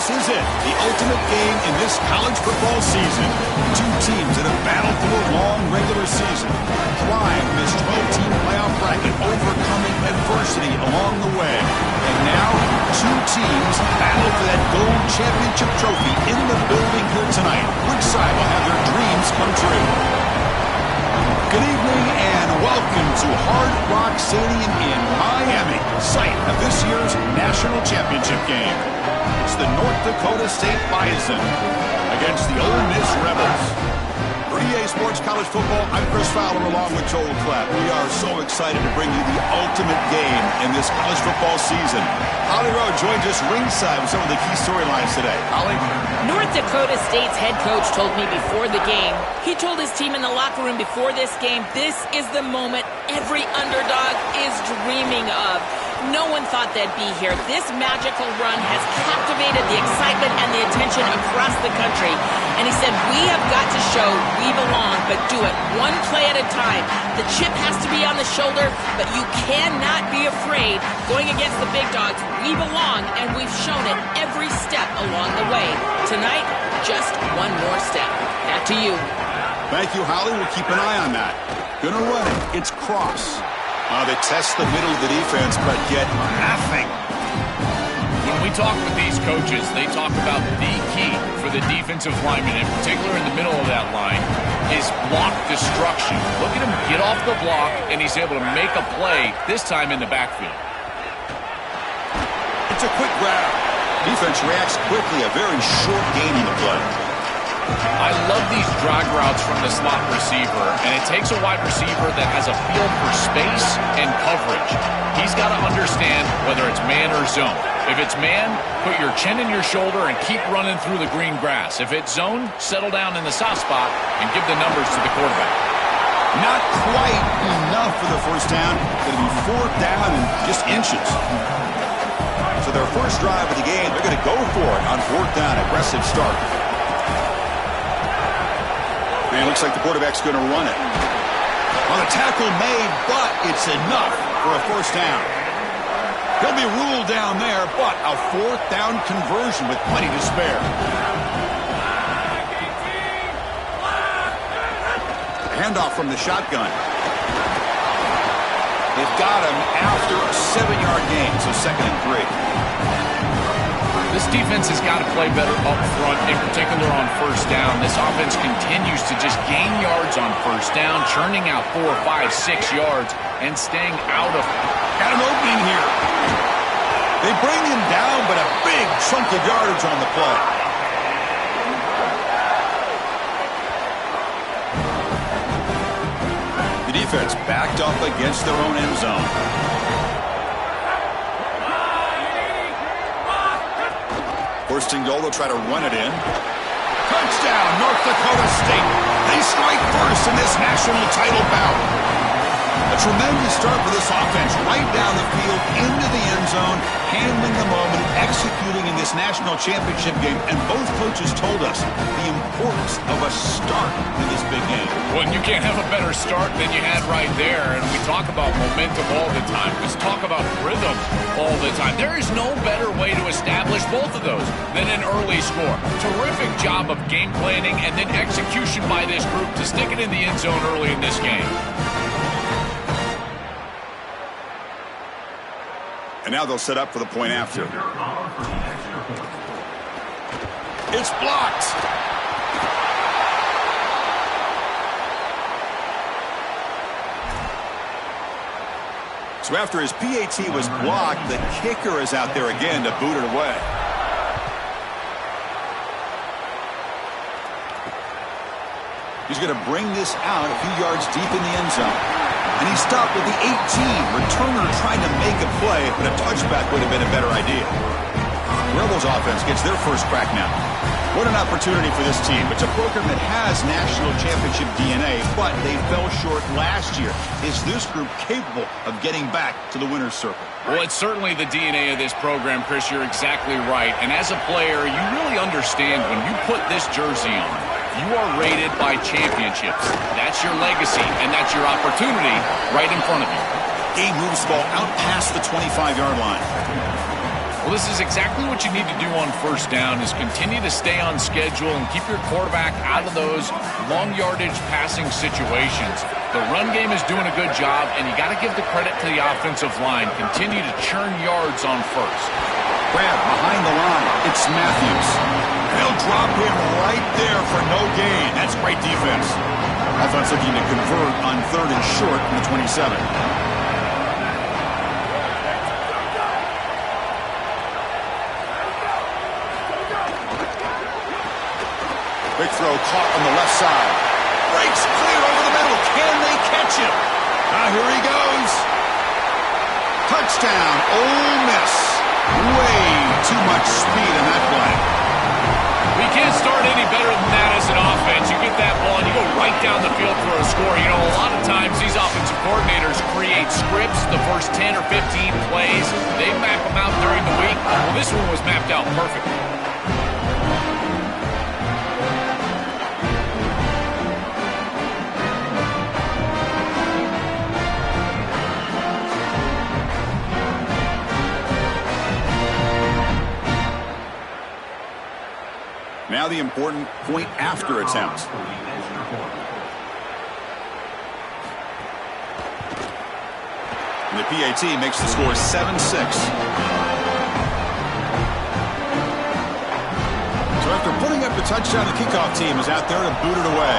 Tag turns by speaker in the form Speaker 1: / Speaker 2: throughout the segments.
Speaker 1: This is it, the ultimate game in this college football season. Two teams that have battled through a long regular season, climbed this 12-team playoff bracket, overcoming adversity along the way. And now, two teams battle for that gold championship trophy in the building here tonight. Which side will have their dreams come true? Good evening and welcome to Hard Rock Stadium in Miami, site of this year's national championship game. It's the North Dakota State Bison against the Ole Miss Rebels. For EA Sports College Football, I'm Chris Fowler along with Joel Clapp. We are so excited to bring you the ultimate game in this college football season. Holly Rowe joins us ringside with some of the key storylines today. Holly?
Speaker 2: North Dakota State's head coach told me before the game, he told his team in the locker room before this game, this is the moment every underdog is dreaming of. No one thought they'd be here. This magical run has captivated the excitement and the attention across the country. And he said, we have got to show we belong, but do it one play at a time. The chip has to be on the shoulder, but you cannot be afraid. Going against the big dogs, we belong, and we've shown it every step along the way. Tonight, just one more step. Back to you.
Speaker 1: Thank you, Holly. We'll keep an eye on that. Gonna run it. It's cross. They test the middle of the defense, but get nothing.
Speaker 3: When we talk with these coaches, they talk about the key for the defensive lineman, in particular in the middle of that line, is block destruction. Look at him get off the block, and he's able to make a play, this time in the backfield.
Speaker 1: It's a quick grab. Defense reacts quickly, a very short gain in the play.
Speaker 3: I love these drag routes from the slot receiver, and it takes a wide receiver that has a feel for space and coverage. He's got to understand whether it's man or zone. If it's man, put your chin in your shoulder and keep running through the green grass. If it's zone, settle down in the soft spot and give the numbers to the quarterback.
Speaker 1: Not quite enough for the first down. Going to be fourth down in just inches. So their first drive of the game, they're going to go for it on fourth down. Aggressive start. And it looks like the quarterback's going to run it. Well, the tackle made, but it's enough for a first down. He'll be ruled down there, but a fourth down conversion with plenty to spare. Handoff from the shotgun. They've got him after a 7-yard gain, so 2nd and 3.
Speaker 3: This defense has got to play better up front, in particular on first down. This offense continues to just gain yards on first down, churning out 4, 5, 6 yards, and staying out of it.
Speaker 1: Got an opening here. They bring him down, but a big chunk of yardage on the play. The defense backed up against their own end zone. First and goal, they'll try to run it in. Touchdown, North Dakota State. They strike first in this national title bout. A tremendous start for this offense, right down the field, into the end zone, handling the moment, executing in this national championship game. And both coaches told us the importance of a start in this big game.
Speaker 3: Well, you can't have a better start than you had right there. And we talk about momentum all the time. Let's talk about rhythm all the time. There is no better way to establish both of those than an early score. Terrific job of game planning and then execution by this group to stick it in the end zone early in this game.
Speaker 1: And now they'll set up for the point after. It's blocked. So after his PAT was blocked, the kicker is out there again to boot it away. He's going to bring this out a few yards deep in the end zone. And he stopped with the 18. Returner trying to make a play, but a touchback would have been a better idea. Rebels offense gets their first crack now. What an opportunity for this team. It's a program that has national championship DNA, but they fell short last year. Is this group capable of getting back to the winner's circle?
Speaker 3: Well, it's certainly the DNA of this program, Chris. You're exactly right. And as a player, you really understand when you put this jersey on, you are rated by championships. That's your legacy, and that's your opportunity right in front of you.
Speaker 1: Game moves the ball out past the 25-yard line.
Speaker 3: Well, this is exactly what you need to do on first down is continue to stay on schedule and keep your quarterback out of those long yardage passing situations. The run game is doing a good job, and you got to give the credit to the offensive line. Continue to churn yards on first.
Speaker 1: Grab behind the line. It's Matthews. They'll drop him right there for no gain. That's great defense. Offense looking to convert on 3rd and short from the 27. Big throw caught on the left side. Breaks clear over the middle. Can they catch him? Now here he goes. Touchdown, Ole Miss. Way too much speed in that play.
Speaker 3: We can't start any better than that as an offense. You get that ball and you go right down the field for a score. You know, a lot of times these offensive coordinators create scripts, the first 10 or 15 plays. They map them out during the week. Well, this one was mapped out perfectly.
Speaker 1: Now the important point after attempt. And the PAT makes the score 7-6. So after putting up the touchdown, the kickoff team is out there to boot it away.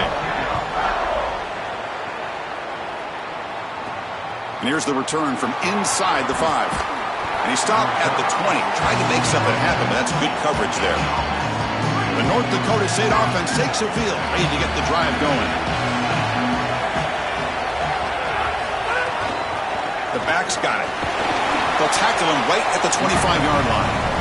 Speaker 1: And here's the return from inside the 5. And he stopped at the 20, tried to make something happen, but that's good coverage there. The North Dakota State offense takes the field, ready to get the drive going. The back's got it. They'll tackle him right at the 25-yard line.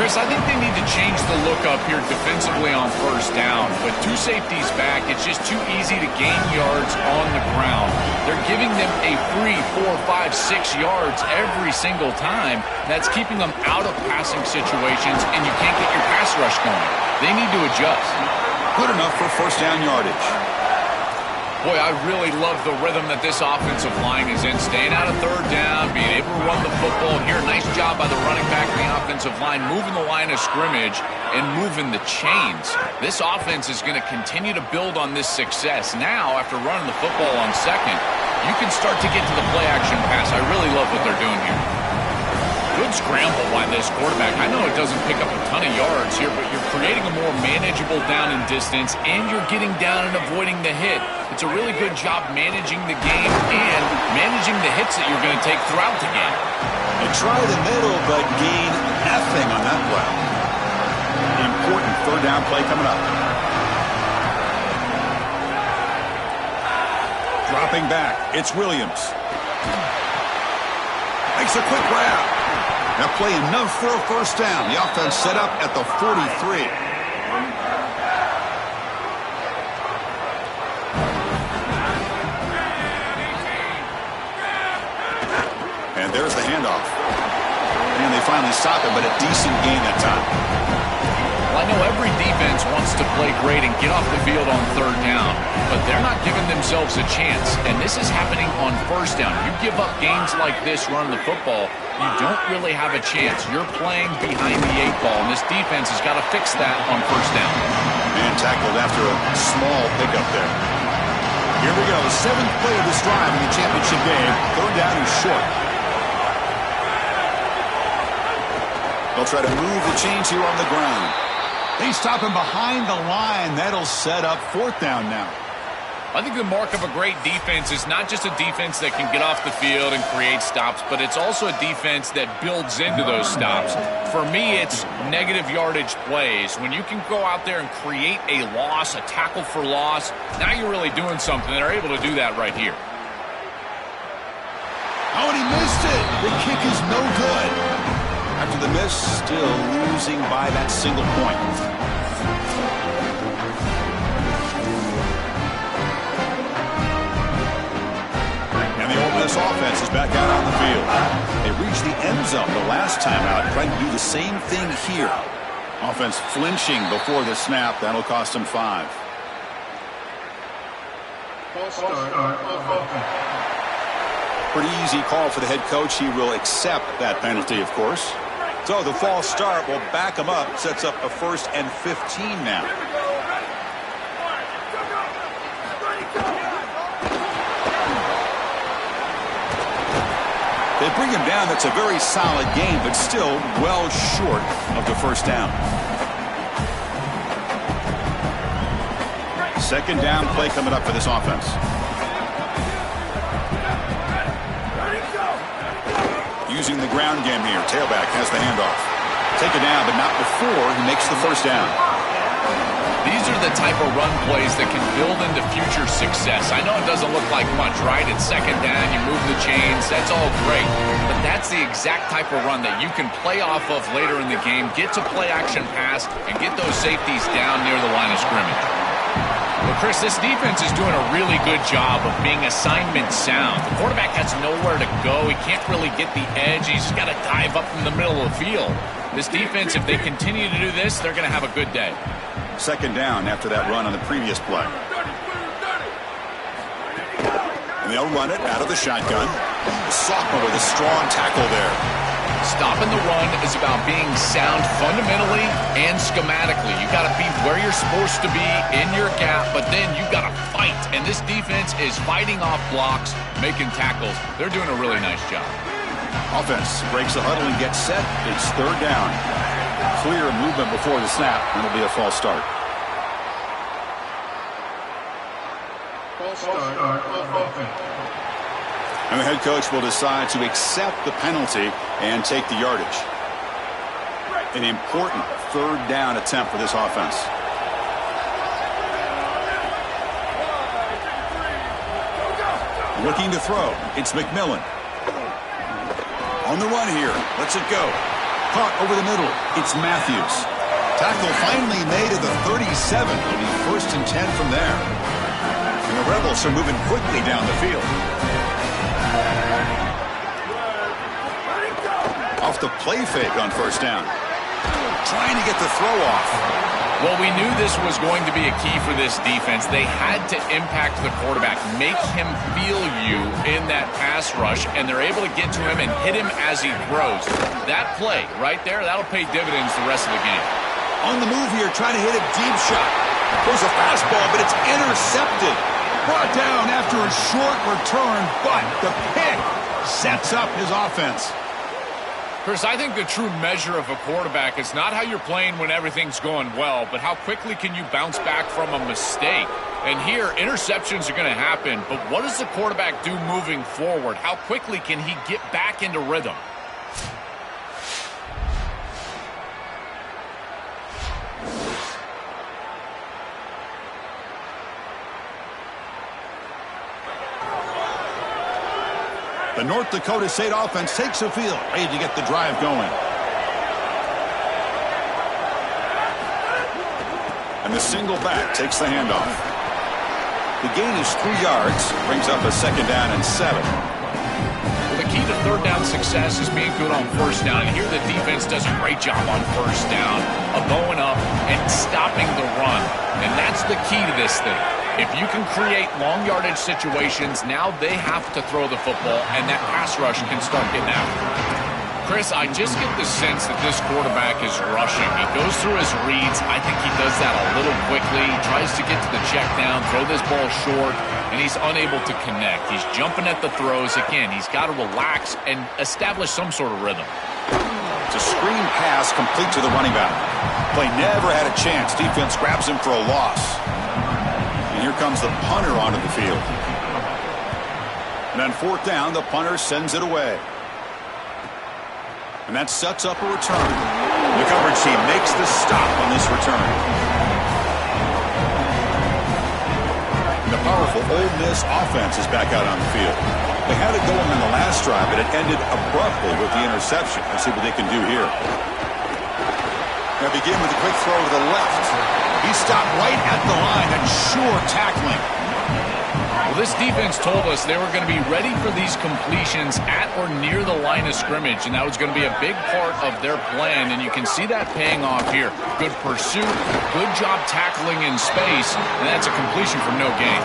Speaker 3: Chris, I think they need to change the look up here defensively on first down. With 2 safeties back, it's just too easy to gain yards on the ground. They're giving them a free 4, 5, 6 yards every single time. That's keeping them out of passing situations, and you can't get your pass rush going. They need to adjust.
Speaker 1: Good enough for first down yardage.
Speaker 3: Boy, I really love the rhythm that this offensive line is in. Staying out of third down, being able to run the football here. Nice job by the running back and the offensive line, moving the line of scrimmage and moving the chains. This offense is going to continue to build on this success. Now, after running the football on second, you can start to get to the play-action pass. I really love what they're doing here. Good scramble by this quarterback. I know it doesn't pick up a ton of yards here, but you're creating a more manageable down and distance, and you're getting down and avoiding the hit. It's a really good job managing the game and managing the hits that you're going to take throughout the game.
Speaker 1: They try the middle, but gain nothing on that play. Important third down play coming up. Dropping back, it's Williams. Makes a quick grab. That play enough for a first down. The offense set up at the 43. And there's the handoff. And they finally stop it, but a decent gain that time.
Speaker 3: Well, I know every defense wants to play great and get off the field on third down, but they're not giving themselves a chance, and this is happening on first down. You give up gains like this running the football, you don't really have a chance. You're playing behind the 8 ball, and this defense has got to fix that on first down.
Speaker 1: And tackled after a small pickup there. Here we go, the 7th play of this drive in the championship game. Third down and short. They'll try to move the chains here on the ground. They stop him behind the line. That'll set up 4th down now.
Speaker 3: I think the mark of a great defense is not just a defense that can get off the field and create stops, but it's also a defense that builds into those stops. For me, it's negative yardage plays. When you can go out there and create a loss, a tackle for loss, now you're really doing something. They're able to do that right here.
Speaker 1: Oh, and he missed it. The kick is no good. After the miss, still losing by that single point. And the Ole Miss offense is back out on the field. They reached the end zone the last time out, trying to do the same thing here. Offense flinching before the snap. That'll cost them 5. Pretty easy call for the head coach. He will accept that penalty, of course. So the false start will back him up. Sets up a 1st and 15 now. They bring him down. That's a very solid game, but still well short of the 1st down. 2nd down play coming up for this offense. Using the ground game here. Tailback has the handoff. Take it down, but not before he makes the 1st down.
Speaker 3: These are the type of run plays that can build into future success. I know it doesn't look like much, right? It's 2nd down, you move the chains, that's all great. But that's the exact type of run that you can play off of later in the game, get to play action pass, and get those safeties down near the line of scrimmage. Well, Chris, this defense is doing a really good job of being assignment sound. The quarterback has nowhere to go. He can't really get the edge. He's just got to dive up in the middle of the field. This defense, if they continue to do this, they're going to have a good day.
Speaker 1: 2nd down after that run on the previous play. And they'll run it out of the shotgun. The sophomore with a strong tackle there.
Speaker 3: Stopping the run is about being sound fundamentally and schematically. You got to be where you're supposed to be in your gap, but then you got to fight. And this defense is fighting off blocks, making tackles. They're doing a really nice job.
Speaker 1: Offense breaks the huddle and gets set. It's 3rd down. Clear movement before the snap, and it'll be a false start. And the head coach will decide to accept the penalty and take the yardage. An important 3rd down attempt for this offense. Looking to throw. It's McMillan. On the run here. Lets it go. Caught over the middle. It's Matthews. Tackle finally made at the 37. It'll be 1st and 10 from there. And the Rebels are moving quickly down the field. Off the play fake on 1st down. Trying to get the throw off.
Speaker 3: Well, we knew this was going to be a key for this defense. They had to impact the quarterback, make him feel you in that pass rush, and they're able to get to him and hit him as he throws. That play right there, that'll pay dividends the rest of the game.
Speaker 1: On the move here, trying to hit a deep shot. Goes a fastball, but it's intercepted. Brought down after a short return, but the pick sets up his offense.
Speaker 3: Chris, I think the true measure of a quarterback is not how you're playing when everything's going well, but how quickly can you bounce back from a mistake. And here, interceptions are going to happen, but what does the quarterback do moving forward? How quickly can he get back into rhythm?
Speaker 1: The North Dakota State offense takes the field, ready to get the drive going. And the single back takes the handoff. The gain is 3 yards, brings up a 2nd down and 7.
Speaker 3: Well, the key to 3rd down success is being good on 1st down. And here the defense does a great job on 1st down of going up and stopping the run. And that's the key to this thing. If you can create long yardage situations, now they have to throw the football, and that pass rush can start getting after it. Chris, I just get the sense that this quarterback is rushing. He goes through his reads. I think he does that a little quickly. He tries to get to the check down, throw this ball short, and he's unable to connect. He's jumping at the throws. Again, he's got to relax and establish some sort of rhythm.
Speaker 1: It's a screen pass complete to the running back. Play never had a chance. Defense grabs him for a loss. And here comes the punter onto the field. And on 4th down, the punter sends it away. And that sets up a return. The coverage team makes the stop on this return. And the powerful Ole Miss offense is back out on the field. They had it going on the last drive, but it ended abruptly with the interception. Let's see what they can do here. They begin with a quick throw to the left. He stopped right at the line and sure tackling.
Speaker 3: Well, this defense told us they were going to be ready for these completions at or near the line of scrimmage, and that was going to be a big part of their plan, and you can see that paying off here. Good pursuit, good job tackling in space, and that's a completion from no gain.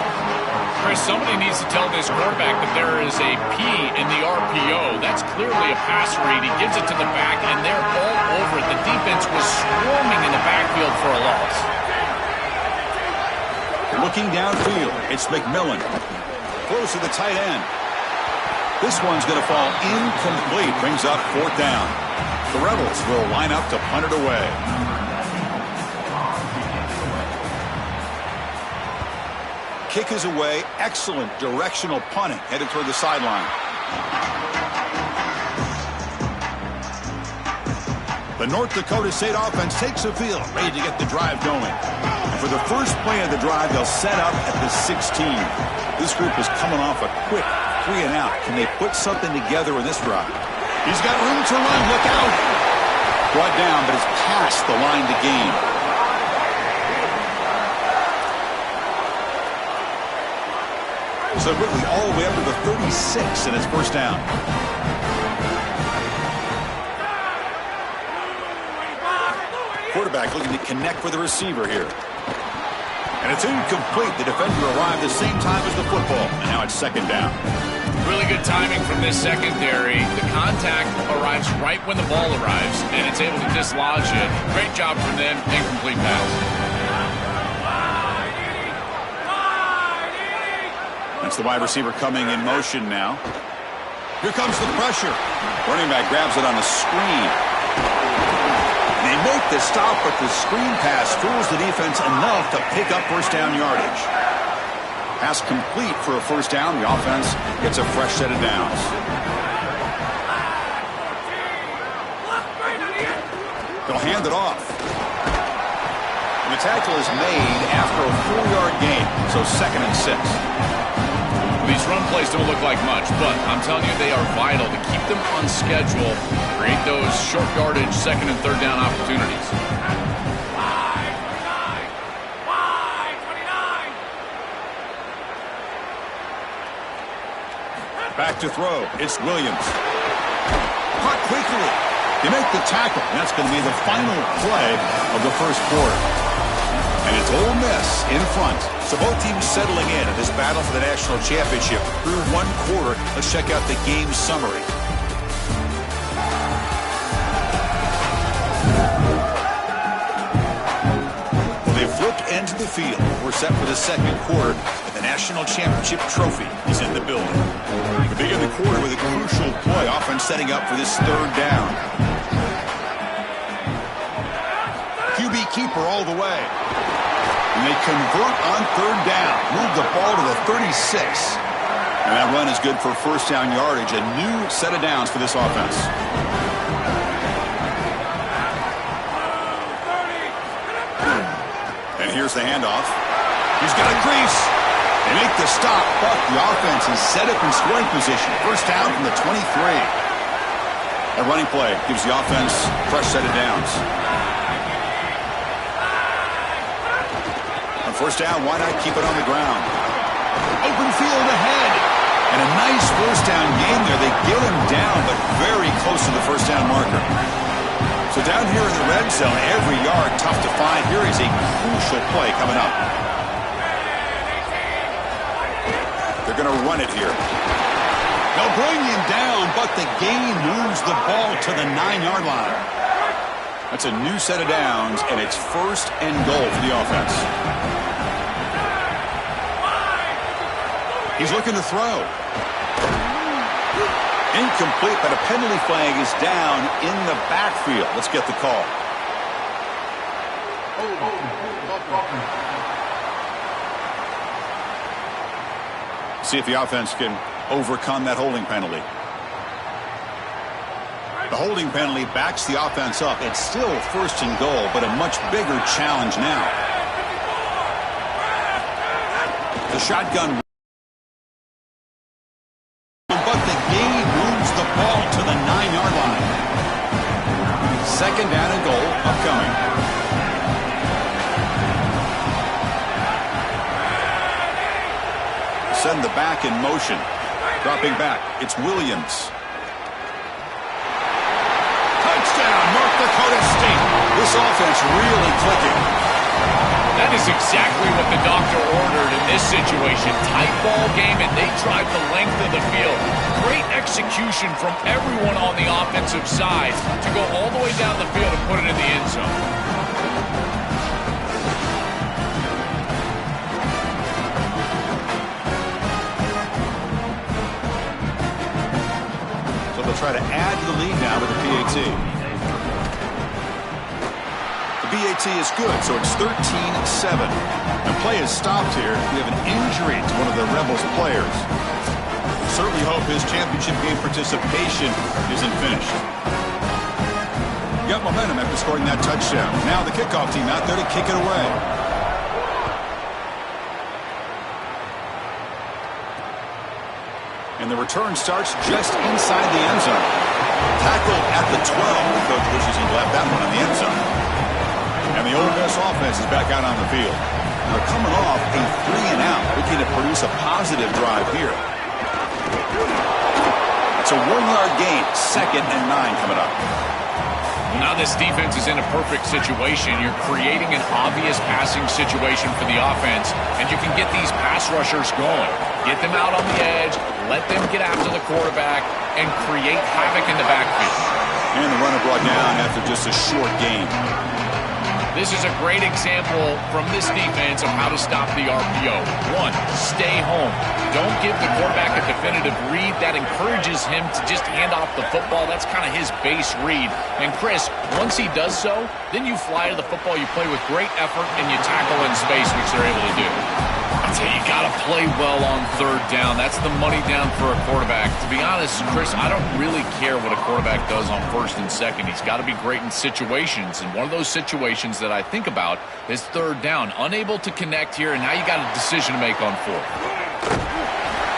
Speaker 3: Chris, somebody needs to tell this quarterback that there is a P in the RPO. That's clearly a pass read. He gives it to the back, and they're all over it. The defense was swarming in the backfield for a loss.
Speaker 1: Looking downfield, it's McMillan. Close to the tight end. This one's going to fall incomplete. Brings up 4th down. The Rebels will line up to punt it away. Kick is away. Excellent directional punting. Headed toward the sideline. The North Dakota State offense takes the field, ready to get the drive going. And for the first play of the drive, they'll set up at the 16. This group is coming off a quick 3-and-out. Can they put something together in this drive? He's got room to run. Look out. Brought down, but it's past the line to gain. So quickly all the way up to the 36, and it's 1st down. Quarterback looking to connect with the receiver here. And it's incomplete. The defender arrived the same time as the football. And now it's 2nd down.
Speaker 3: Really good timing from this secondary. The contact arrives right when the ball arrives, and it's able to dislodge it. Great job from them. Incomplete pass.
Speaker 1: That's the wide receiver coming in motion now. Here comes the pressure. Running back grabs it on a screen. They make the stop, but the screen pass fools the defense enough to pick up 1st down yardage. Pass complete for a 1st down. The offense gets a fresh set of downs. They'll hand it off. And the tackle is made after a 4-yard gain, so 2nd and 6.
Speaker 3: These run plays don't look like much, but I'm telling you they are vital to keep them on schedule, create those short yardage 2nd and 3rd down opportunities.
Speaker 1: Back to throw. It's Williams. Caught quickly. They make the tackle, and that's going to be the final play of the 1st quarter. And it's Ole Miss in front. So both teams settling in this battle for the national championship through 1 quarter. Let's check out the game summary. Well, they flipped into the field. We're set for the 2nd quarter, and the national championship trophy is in the building. We begin the quarter with a crucial play, often setting up for this 3rd down. QB keeper all the way. And they convert on 3rd down. Move the ball to the 36. And that run is good for 1st down yardage. A new set of downs for this offense. And here's the handoff. He's got a crease. They make the stop, but the offense is set up in scoring position. 1st down from the 23. A running play gives the offense a fresh set of downs. 1st down, why not keep it on the ground? Open field ahead. And a nice 1st down gain there. They get him down, but very close to the 1st down marker. So down here in the red zone, every yard tough to find. Here is a crucial play coming up. They're going to run it here. They'll bring him down, but the gain moves the ball to the 9-yard line. That's a new set of downs, and it's 1st and goal for the offense. He's looking to throw. Incomplete, but a penalty flag is down in the backfield. Let's get the call. See if the offense can overcome that holding penalty. The holding penalty backs the offense up. It's still 1st and goal, but a much bigger challenge now. The shotgun. But the gain moves the ball to the 9-yard line. 2nd down and goal upcoming. Send the back in motion. Dropping back. It's Williams. Touchdown, North Dakota State. This offense really clicking.
Speaker 3: That is exactly what the doctor ordered in this situation. Tight ball game, and they drive the length of the field. Great execution from everyone on the offensive side to go all the way down the field and put it in the end zone.
Speaker 1: So they'll try to add to the lead now with the PAT. PAT is good, so it's 13-7. And play is stopped here. We have an injury to one of the Rebels players. Certainly hope his championship game participation isn't finished. Got momentum after scoring that touchdown. Now the kickoff team out there to kick it away. And the return starts just inside the end zone. Tackled at the 12. The coach wishes he'd left that one in the end zone. And the Ole Miss offense is back out on the field. They're coming off a 3-and-out, looking to produce a positive drive here. It's a 1-yard gain, 2nd and 9 coming up.
Speaker 3: Well, now this defense is in a perfect situation. You're creating an obvious passing situation for the offense, and you can get these pass rushers going. Get them out on the edge, let them get after the quarterback, and create havoc in the backfield.
Speaker 1: And the runner brought down after just a short gain.
Speaker 3: This is a great example from this defense of how to stop the RPO. 1, stay home. Don't give the quarterback a definitive read. That encourages him to just hand off the football. That's kind of his base read. And Chris, once he does so, then you fly to the football. You play with great effort, and you tackle in space, which they're able to do. I tell you, you got to play well on 3rd down. That's the money down for a quarterback. To be honest, Chris, I don't really care what a quarterback does on 1st and 2nd. He's got to be great in situations, and one of those situations that I think about is 3rd down. Unable to connect here, and now you got a decision to make on 4th.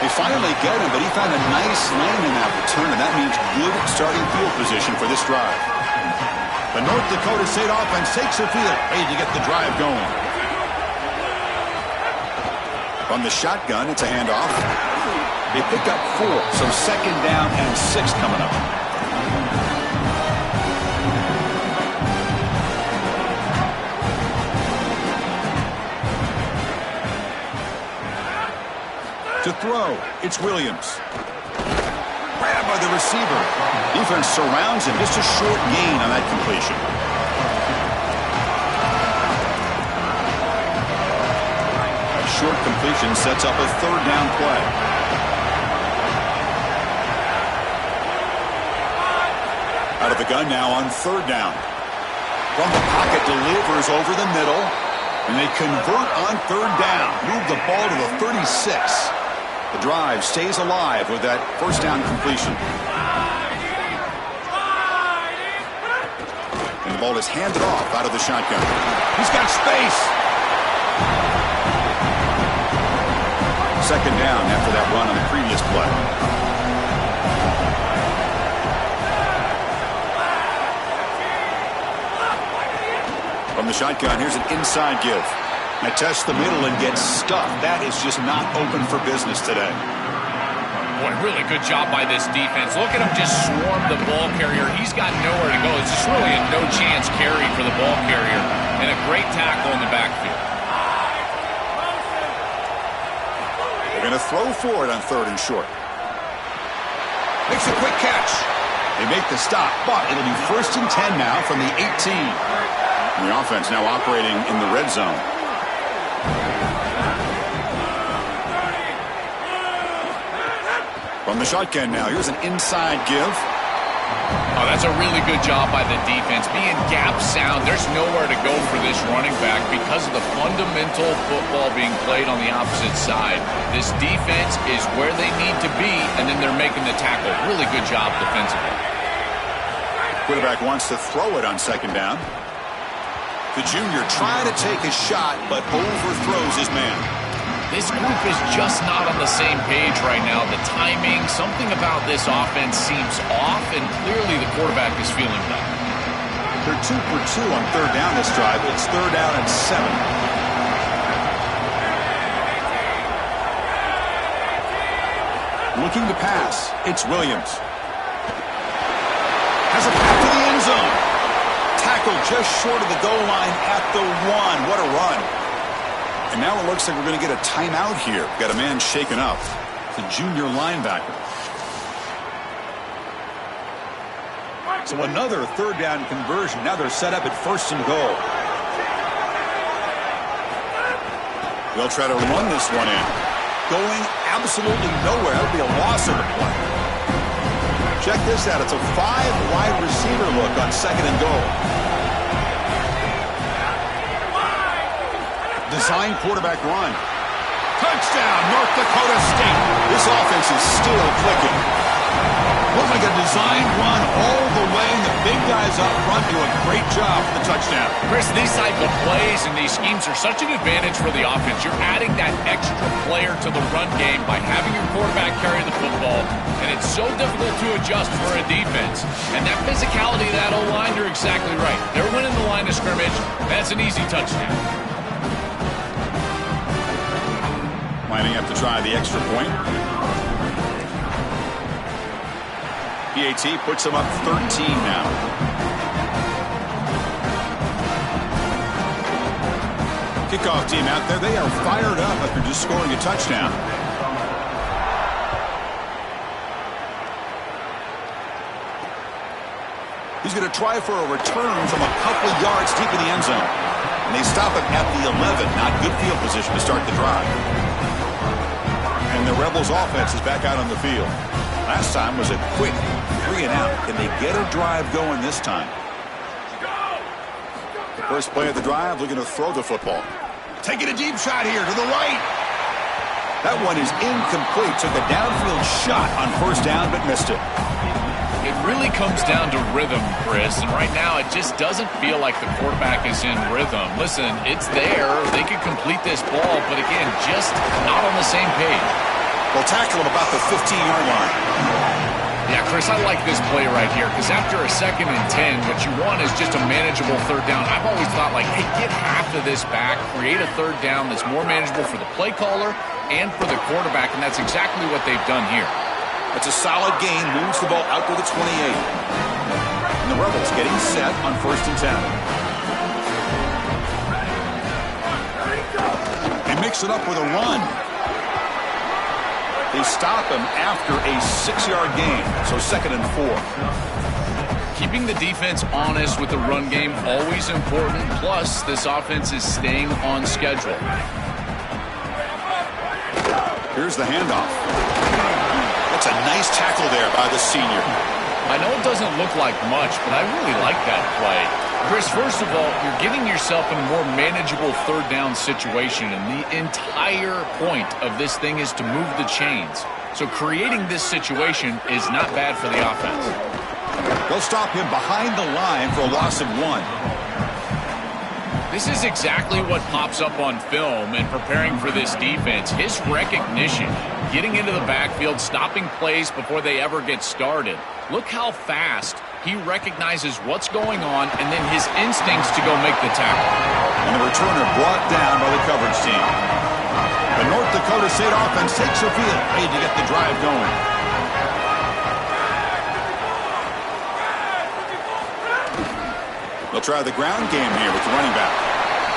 Speaker 1: They finally get him, but he found a nice lane in that return, and that means good starting field position for this drive. The North Dakota State offense takes the field, ready to get the drive going. From the shotgun, it's a handoff. They pick up 4, so 2nd down and 6 coming up. To throw, it's Williams. Grabbed by the receiver. Defense surrounds him. Just a short gain on that completion. Short completion sets up a 3rd down play. Out of the gun now on 3rd down. From the pocket, delivers over the middle. And they convert on 3rd down. Move the ball to the 36. The drive stays alive with that 1st down completion. And the ball is handed off out of the shotgun. He's got space. 2nd down after that run on the previous play. From the shotgun, here's an inside give. Now tests the middle and gets stuffed. That is just not open for business today.
Speaker 3: Boy, really good job by this defense. Look at him just swarm the ball carrier. He's got nowhere to go. It's just really a no-chance carry for the ball carrier. And a great tackle in the backfield.
Speaker 1: They're going to throw for it on 3rd and short. Makes a quick catch. They make the stop, but it'll be 1st and 10 now from the 18. And the offense now operating in the red zone. From the shotgun now, here's an inside give.
Speaker 3: Oh, that's a really good job by the defense. Being gap sound, there's nowhere to go for this running back because of the fundamental football being played on the opposite side. This defense is where they need to be, and then they're making the tackle. Really good job defensively.
Speaker 1: Quarterback wants to throw it on 2nd down. The junior trying to take a shot, but overthrows his man.
Speaker 3: This group is just not on the same page right now. The timing, something about this offense seems off, and clearly the quarterback is feeling that.
Speaker 1: They're 2 for 2 on 3rd down this drive. It's 3rd down and 7. Looking to pass, it's Williams. Has a path to the end zone. Tackled just short of the goal line at the 1. What a run. And now it looks like we're going to get a timeout here. We've got a man shaken up. The junior linebacker. So another third down conversion. Now they're set up at 1st and goal. They'll try to run this one in. Going absolutely nowhere. That'll be a loss of the play. Check this out. It's a 5-wide receiver look on 2nd and goal. Design quarterback run. Touchdown, North Dakota State. This offense is still clicking. Looks like a designed run all the way, and the big guys up front do a great job for the touchdown.
Speaker 3: Chris, these type of plays and these schemes are such an advantage for the offense. You're adding that extra player to the run game by having your quarterback carry the football, and it's so difficult to adjust for a defense. And that physicality of that O-line, you're exactly right. They're winning the line of scrimmage. That's an easy touchdown.
Speaker 1: Lining up to try the extra point. PAT puts them up 13 now. Kickoff team out there. They are fired up after just scoring a touchdown. He's going to try for a return from a couple of yards deep in the end zone. And they stop him at the 11. Not good field position to start the drive. And the Rebels offense is back out on the field. Last time was a quick 3-and-out. Can they get a drive going this time? The first play of the drive, looking to throw the football. Taking a deep shot here to the right. That one is incomplete. Took a downfield shot on 1st down, but missed it.
Speaker 3: It really comes down to rhythm, Chris, and right now it just doesn't feel like the quarterback is in rhythm. Listen, it's there. They could complete this ball, but again, just not on the same page.
Speaker 1: They'll tackle him about the 15-yard line.
Speaker 3: Yeah, Chris, I like this play right here because after a 2nd and 10, what you want is just a manageable 3rd down. I've always thought, like, hey, get half of this back, create a 3rd down that's more manageable for the play caller and for the quarterback, and that's exactly what they've done here.
Speaker 1: It's a solid gain, moves the ball out to the 28. And the Rebels getting set on 1st and 10. They mix it up with a run. They stop him after a 6-yard gain, so 2nd and 4.
Speaker 3: Keeping the defense honest with the run game, always important. Plus, this offense is staying on schedule.
Speaker 1: Here's the handoff. That's a nice tackle there by the senior.
Speaker 3: I know it doesn't look like much, but I really like that play. Chris, first of all, you're getting yourself in a more manageable 3rd down situation, and the entire point of this thing is to move the chains. So creating this situation is not bad for the offense.
Speaker 1: They'll stop him behind the line for a loss of 1.
Speaker 3: This is exactly what pops up on film in preparing for this defense. His recognition, getting into the backfield, stopping plays before they ever get started. Look how fast he recognizes what's going on and then his instincts to go make the tackle.
Speaker 1: And the returner brought down by the coverage team. The North Dakota State offense takes the field, ready to get the drive going. They'll try the ground game here with the running back.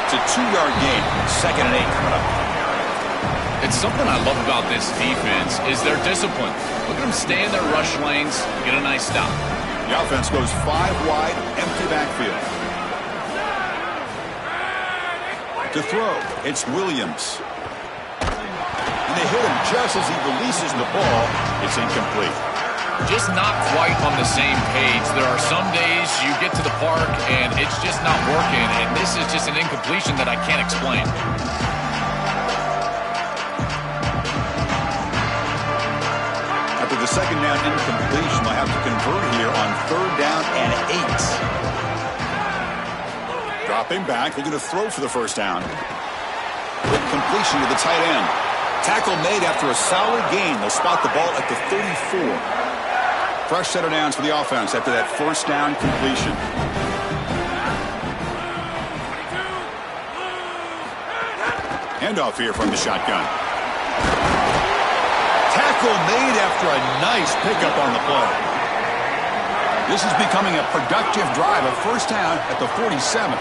Speaker 1: It's a 2-yard gain. 2nd and 8 coming up.
Speaker 3: It's something I love about this defense is their discipline. Look at them stay in their rush lanes, get a nice stop.
Speaker 1: The offense goes 5 wide, empty backfield. To throw, it's Williams. And they hit him just as he releases the ball. It's incomplete.
Speaker 3: Just not quite on the same page. There are some days you get to the park and it's just not working, and this is just an incompletion that I can't explain.
Speaker 1: After the 2nd down incompletion, they'll have to convert here on 3rd down and 8. Dropping back, looking to throw for the 1st down. Quick completion to the tight end. Tackle made after a solid gain. They'll spot the ball at the 34. Fresh set of downs for the offense after that 1st down completion. Handoff here from the shotgun. Tackle made after a nice pickup on the play. This is becoming a productive drive, a 1st down at the 47.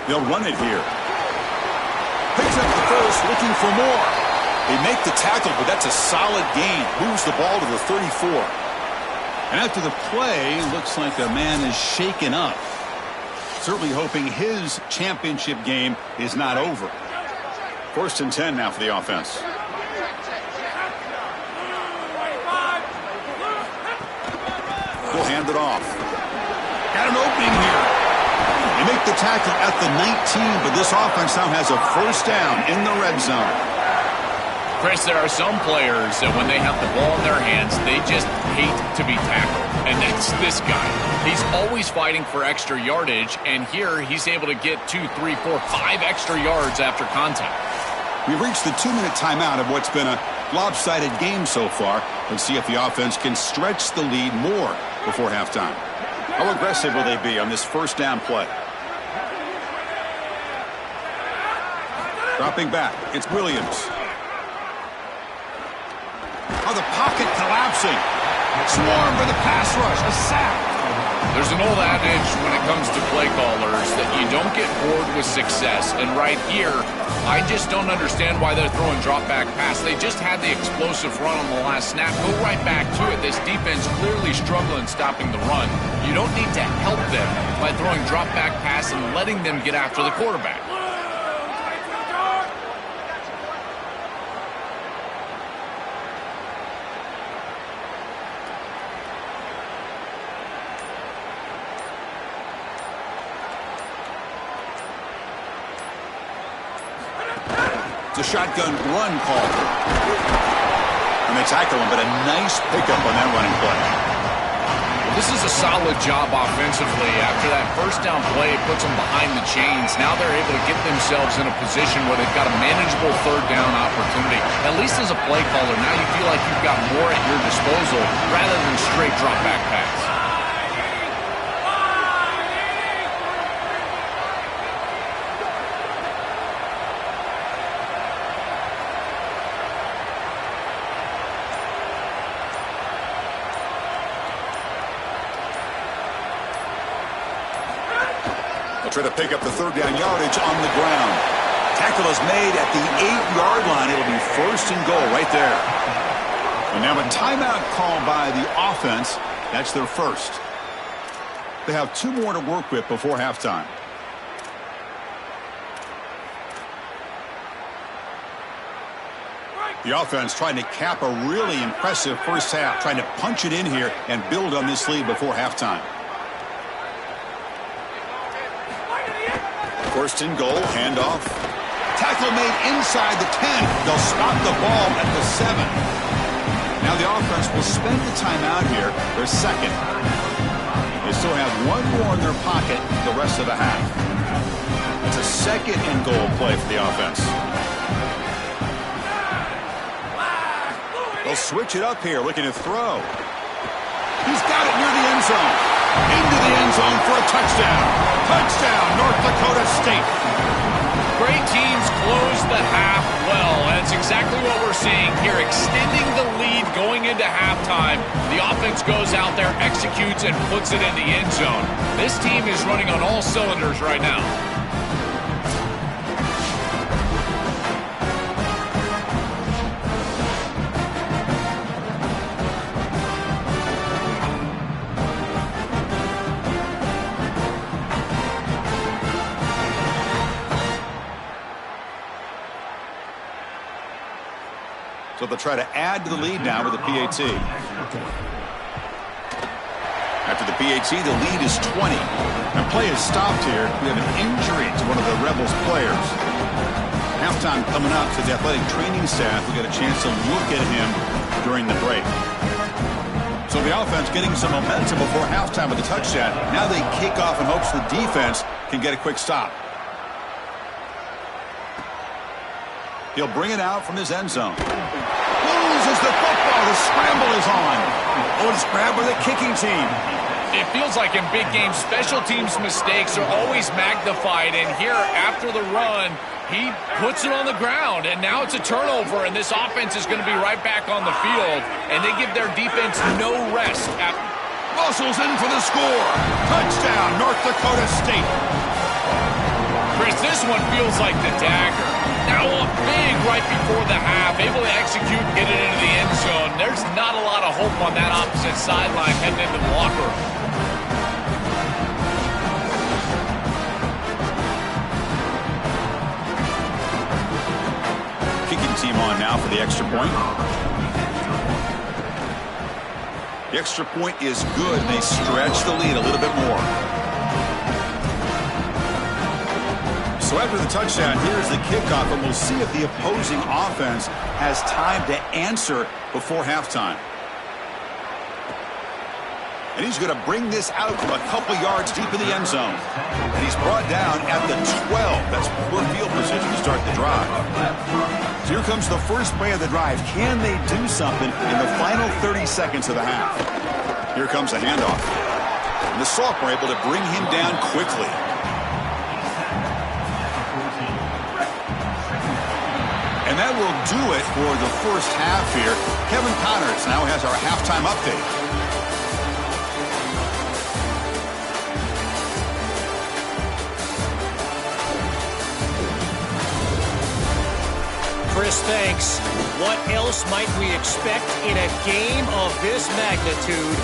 Speaker 1: They'll run it here. Picks up the first, looking for more. They make the tackle, but that's a solid gain. Moves the ball to the 34. And after the play, looks like a man is shaken up. Certainly hoping his championship game is not over. 1st and 10 now for the offense. We'll hand it off. Got an opening here. They make the tackle at the 19, but this offense now has a 1st down in the red zone.
Speaker 3: Chris, there are some players that when they have the ball in their hands, they just hate to be tackled. And that's this guy. He's always fighting for extra yardage, and here he's able to get 2, 3, 4, 5 extra yards after contact.
Speaker 1: We've reached the 2-minute timeout of what's been a lopsided game so far. Let's see if the offense can stretch the lead more before halftime. How aggressive will they be on this 1st down play? Dropping back, it's Williams. Oh, the pocket collapsing. Swarm for the pass rush, a sack.
Speaker 3: There's an old adage when it comes to play callers that you don't get bored with success. And right here, I just don't understand why they're throwing drop back pass. They just had the explosive run on the last snap. Go right back to it. This defense clearly struggling stopping the run. You don't need to help them by throwing drop back pass and letting them get after the quarterback.
Speaker 1: It's a shotgun run call. And they tackle him, but a nice pickup on that running play.
Speaker 3: Well, this is a solid job offensively. After that 1st down play, it puts them behind the chains. Now they're able to get themselves in a position where they've got a manageable 3rd down opportunity. At least as a play caller, now you feel like you've got more at your disposal rather than straight drop back pass.
Speaker 1: Try to pick up the 3rd down yardage on the ground. Tackle is made at the 8-yard line. It'll be 1st and goal right there. And now a timeout call by the offense. That's their 1st. They have 2 more to work with before halftime. The offense trying to cap a really impressive 1st half, trying to punch it in here and build on this lead before halftime. 1st and goal, handoff. Tackle made inside the 10. They'll spot the ball at the 7. Now the offense will spend the timeout here, their 2nd. They still have 1 more in their pocket the rest of the half. It's a 2nd and goal play for the offense. They'll switch it up here, looking to throw. He's got it near the end zone. Into the end zone for a touchdown. Touchdown, North Dakota State.
Speaker 3: Great teams close the half well, and it's exactly what we're seeing here, extending the lead going into halftime. The offense goes out there, executes, and puts it in the end zone. This team is running on all cylinders right now.
Speaker 1: So they'll try to add to the lead now with the PAT. After the PAT, the lead is 20. Now play is stopped here. We have an injury to one of the Rebels players. Halftime coming up, so the athletic training staff will get a chance to look at him during the break. So the offense getting some momentum before halftime with the touchdown. Now they kick off in hopes the defense can get a quick stop. He'll bring it out from his end zone. Loses the football. The scramble is on. Oh, it's grabbed by the kicking team.
Speaker 3: It feels like in big games, special teams mistakes are always magnified. And here, after the run, he puts it on the ground. And now it's a turnover, and this offense is going to be right back on the field. And they give their defense no rest.
Speaker 1: Russell's in for the score. Touchdown, North Dakota State.
Speaker 3: Chris, this one feels like the dagger. Now a big right before the half, able to execute and get it into the end zone. There's not a lot of hope on that opposite sideline heading into the locker room.
Speaker 1: Kicking team on now for the extra point. The extra point is good, and they stretch the lead a little bit more. So after the touchdown, here's the kickoff, and we'll see if the opposing offense has time to answer before halftime. And he's going to bring this out from a couple yards deep in the end zone. And he's brought down at the 12. That's poor field position to start the drive. So here comes the first play of the drive. Can they do something in the final 30 seconds of the half? Here comes a handoff. And the sophomore able to bring him down quickly. And that will do it for the first half here. Kevin Connors now has our halftime update.
Speaker 4: Chris, thanks. What else might we expect in a game of this magnitude?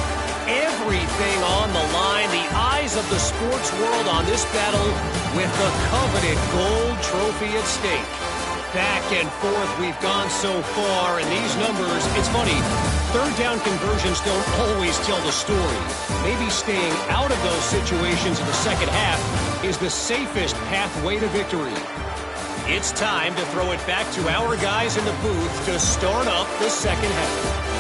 Speaker 4: Everything on the line, the eyes of the sports world on this battle with the coveted gold trophy at stake. Back and forth we've gone so far, and these numbers, it's funny, third down conversions don't always tell the story. Maybe staying out of those situations in the second half is the safest pathway to victory. It's time to throw it back to our guys in the booth to start up the second half.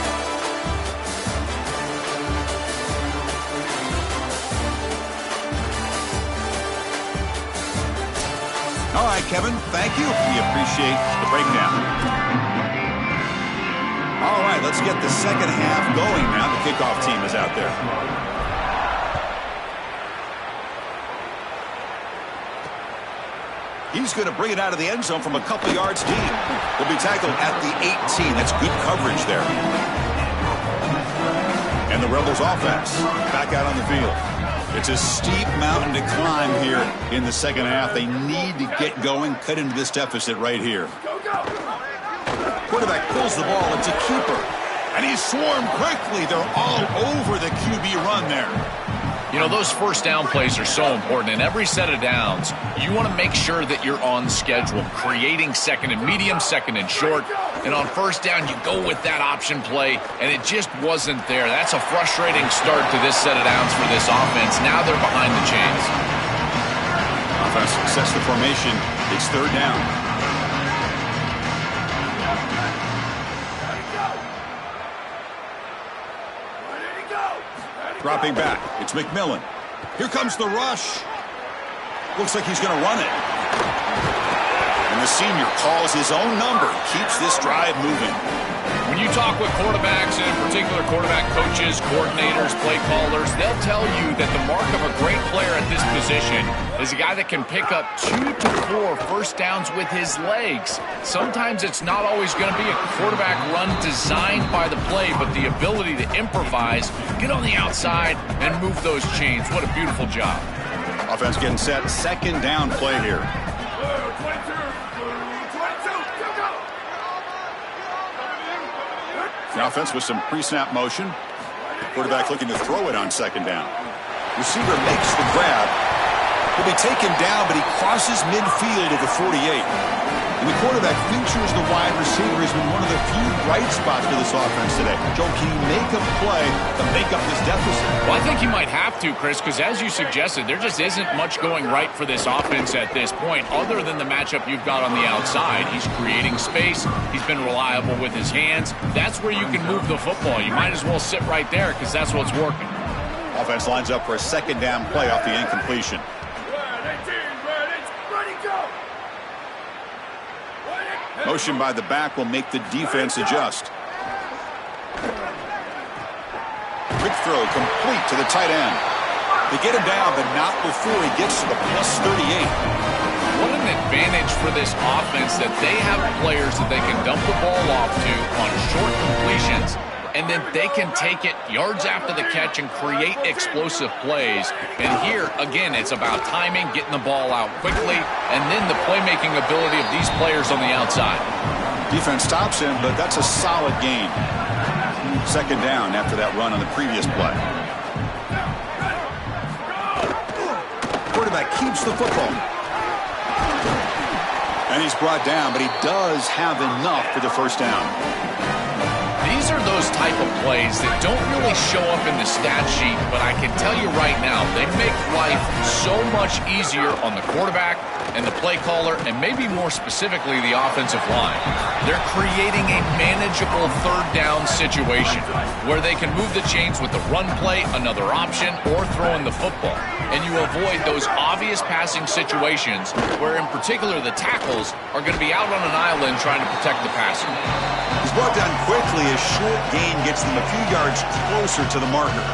Speaker 1: All right, Kevin, thank you. We appreciate the breakdown. All right, let's get the second half going now. The kickoff team is out there. He's going to bring it out of the end zone from a couple yards deep. He'll be tackled at the 18. That's good coverage there. And the Rebels offense back out on the field. It's a steep mountain to climb here in the second half. They need to get going, cut into this deficit right here. Quarterback pulls the ball. It's a keeper. And he's swarmed quickly. They're all over the QB run there.
Speaker 3: You know, those first down plays are so important. In every set of downs, you want to make sure that you're on schedule, creating second and medium, second and short. And on first down, you go with that option play, and it just wasn't there. That's a frustrating start to this set of downs for this offense. Now they're behind the chains.
Speaker 1: Offense sets the formation. It's third down. Dropping back. It's McMillan. Here comes the rush. Looks like he's going to run it. And the senior calls his own number. Keeps this drive moving.
Speaker 3: When you talk with quarterbacks, and in particular quarterback coaches, coordinators, play callers, they'll tell you that the mark of a great player at this position is a guy that can pick up 2 to 4 first downs with his legs. Sometimes it's not always going to be a quarterback run designed by the play, but the ability to improvise, get on the outside, and move those chains. What a beautiful job.
Speaker 1: Offense getting set. Second down play here. The offense with some pre-snap motion. Quarterback looking to throw it on second down. Receiver makes the grab. He'll be taken down, but he crosses midfield at the 48. And the quarterback features the wide receiver has been one of the few bright spots for this offense today. Joe, can he make a play to make up this deficit?
Speaker 3: Well, I think he might have to, Chris, because as you suggested, there just isn't much going right for this offense at this point, other than the matchup you've got on the outside. He's creating space. He's been reliable with his hands. That's where you can move the football. You might as well sit right there because that's what's working.
Speaker 1: Offense lines up for a second down play off the incompletion. Motion by the back will make the defense adjust. Quick throw complete to the tight end. They get him down, but not before he gets to the plus 38.
Speaker 3: What an advantage for this offense that they have players that they can dump the ball off to on short completions. and then they can take it yards after the catch and create explosive plays. And here, again, it's about timing, getting the ball out quickly, and then the playmaking ability of these players on the outside.
Speaker 1: Defense stops him, but that's a solid gain. Second down after that run on the previous play. Quarterback keeps the football. And he's brought down, but he does have enough for the first down.
Speaker 3: These are those type of plays that don't really show up in the stat sheet, but I can tell you right now, they make life so much easier on the quarterback and the play caller, and maybe more specifically the offensive line. They're creating a manageable third down situation where they can move the chains with the run play, another option, or throwing the football. And you avoid those obvious passing situations where, in particular, the tackles are going to be out on an island trying to protect the passer.
Speaker 1: He's brought down quickly. A short gain gets them a few yards closer to the marker.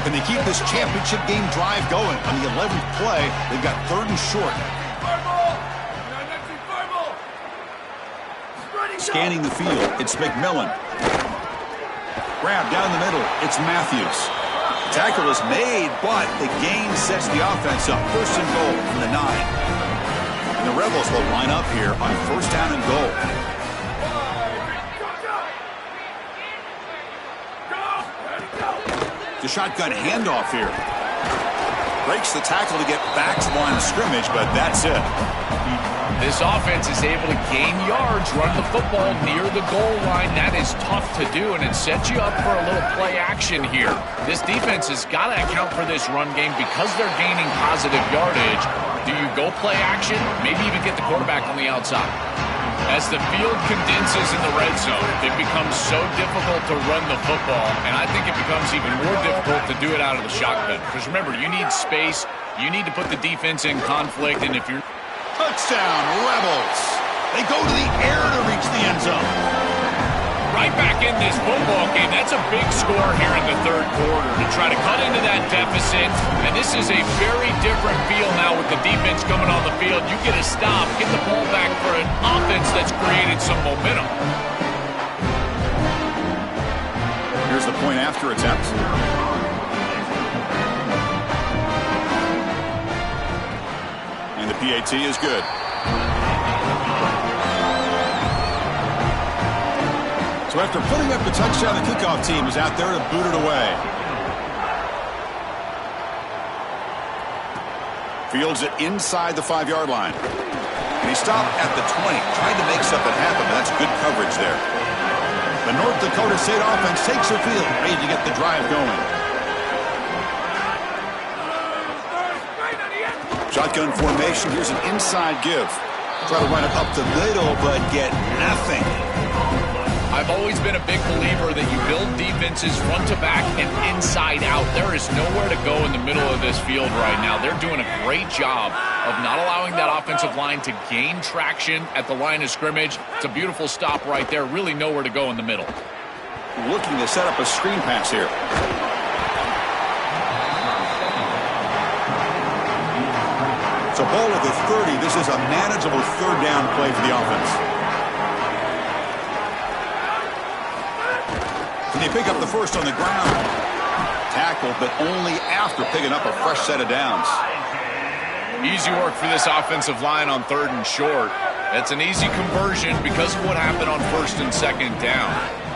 Speaker 1: Can they keep this championship game drive going? On the 11th play, they've got 3rd and short. Scanning the field, it's McMillan. Grab down the middle, it's Matthews. Tackle is made, but the gain sets the offense up. 1st and goal from the 9. And the Rebels will line up here on 1st down and goal. The shotgun handoff here. Breaks the tackle to get back to the line of scrimmage, but that's it.
Speaker 3: This offense is able to gain yards, run the football near the goal line. That is tough to do, and it sets you up for a little play action here. This defense has got to account for this run game because they're gaining positive yardage. Do you go play action? Maybe even get the quarterback on the outside. As the field condenses in the red zone, it becomes so difficult to run the football, and I think it becomes even more difficult to do it out of the shotgun. Because remember, you need space, you need to put the defense in conflict, and if you're...
Speaker 1: Touchdown, Rebels! They go to the air to reach the end zone.
Speaker 3: Right back in this football game. That's a big score here in the 3rd quarter to try to cut into that deficit. And this is a very different feel now with the defense coming on the field. You get a stop, get the ball back for an offense that's created some momentum.
Speaker 1: Here's the point after attempt. And the PAT is good. So after putting up the touchdown, the kickoff team is out there to boot it away. Fields it inside the 5-yard line. And he stopped at the 20. Tried to make something happen, but that's good coverage there. The North Dakota State offense takes the field, ready to get the drive going. Shotgun formation. Here's an inside give. Try to run it up the middle, but get nothing.
Speaker 3: I've always been a big believer that you build defenses front to back and inside out. There is nowhere to go in the middle of this field right now. They're doing a great job of not allowing that offensive line to gain traction at the line of scrimmage. It's a beautiful stop right there. Really nowhere to go in the middle.
Speaker 1: Looking to set up a screen pass here. So ball at the 30. This is a manageable 3rd down play for the offense. They pick up the first on the ground. Tackled, but only after picking up a fresh set of downs.
Speaker 3: Easy work for this offensive line on 3rd and short. That's an easy conversion because of what happened on 1st and 2nd down.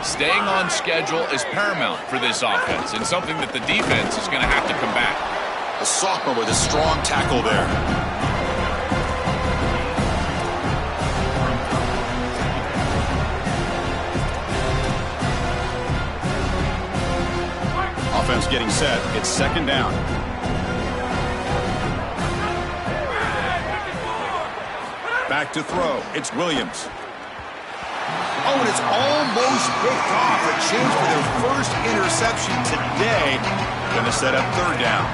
Speaker 3: Staying on schedule is paramount for this offense and something that the defense is going to have to combat.
Speaker 1: A sophomore with a strong tackle there. Offense getting set. It's 2nd down. Back to throw. It's Williams. Oh, and it's almost picked off. A chance for their first interception today. Going to set up 3rd down.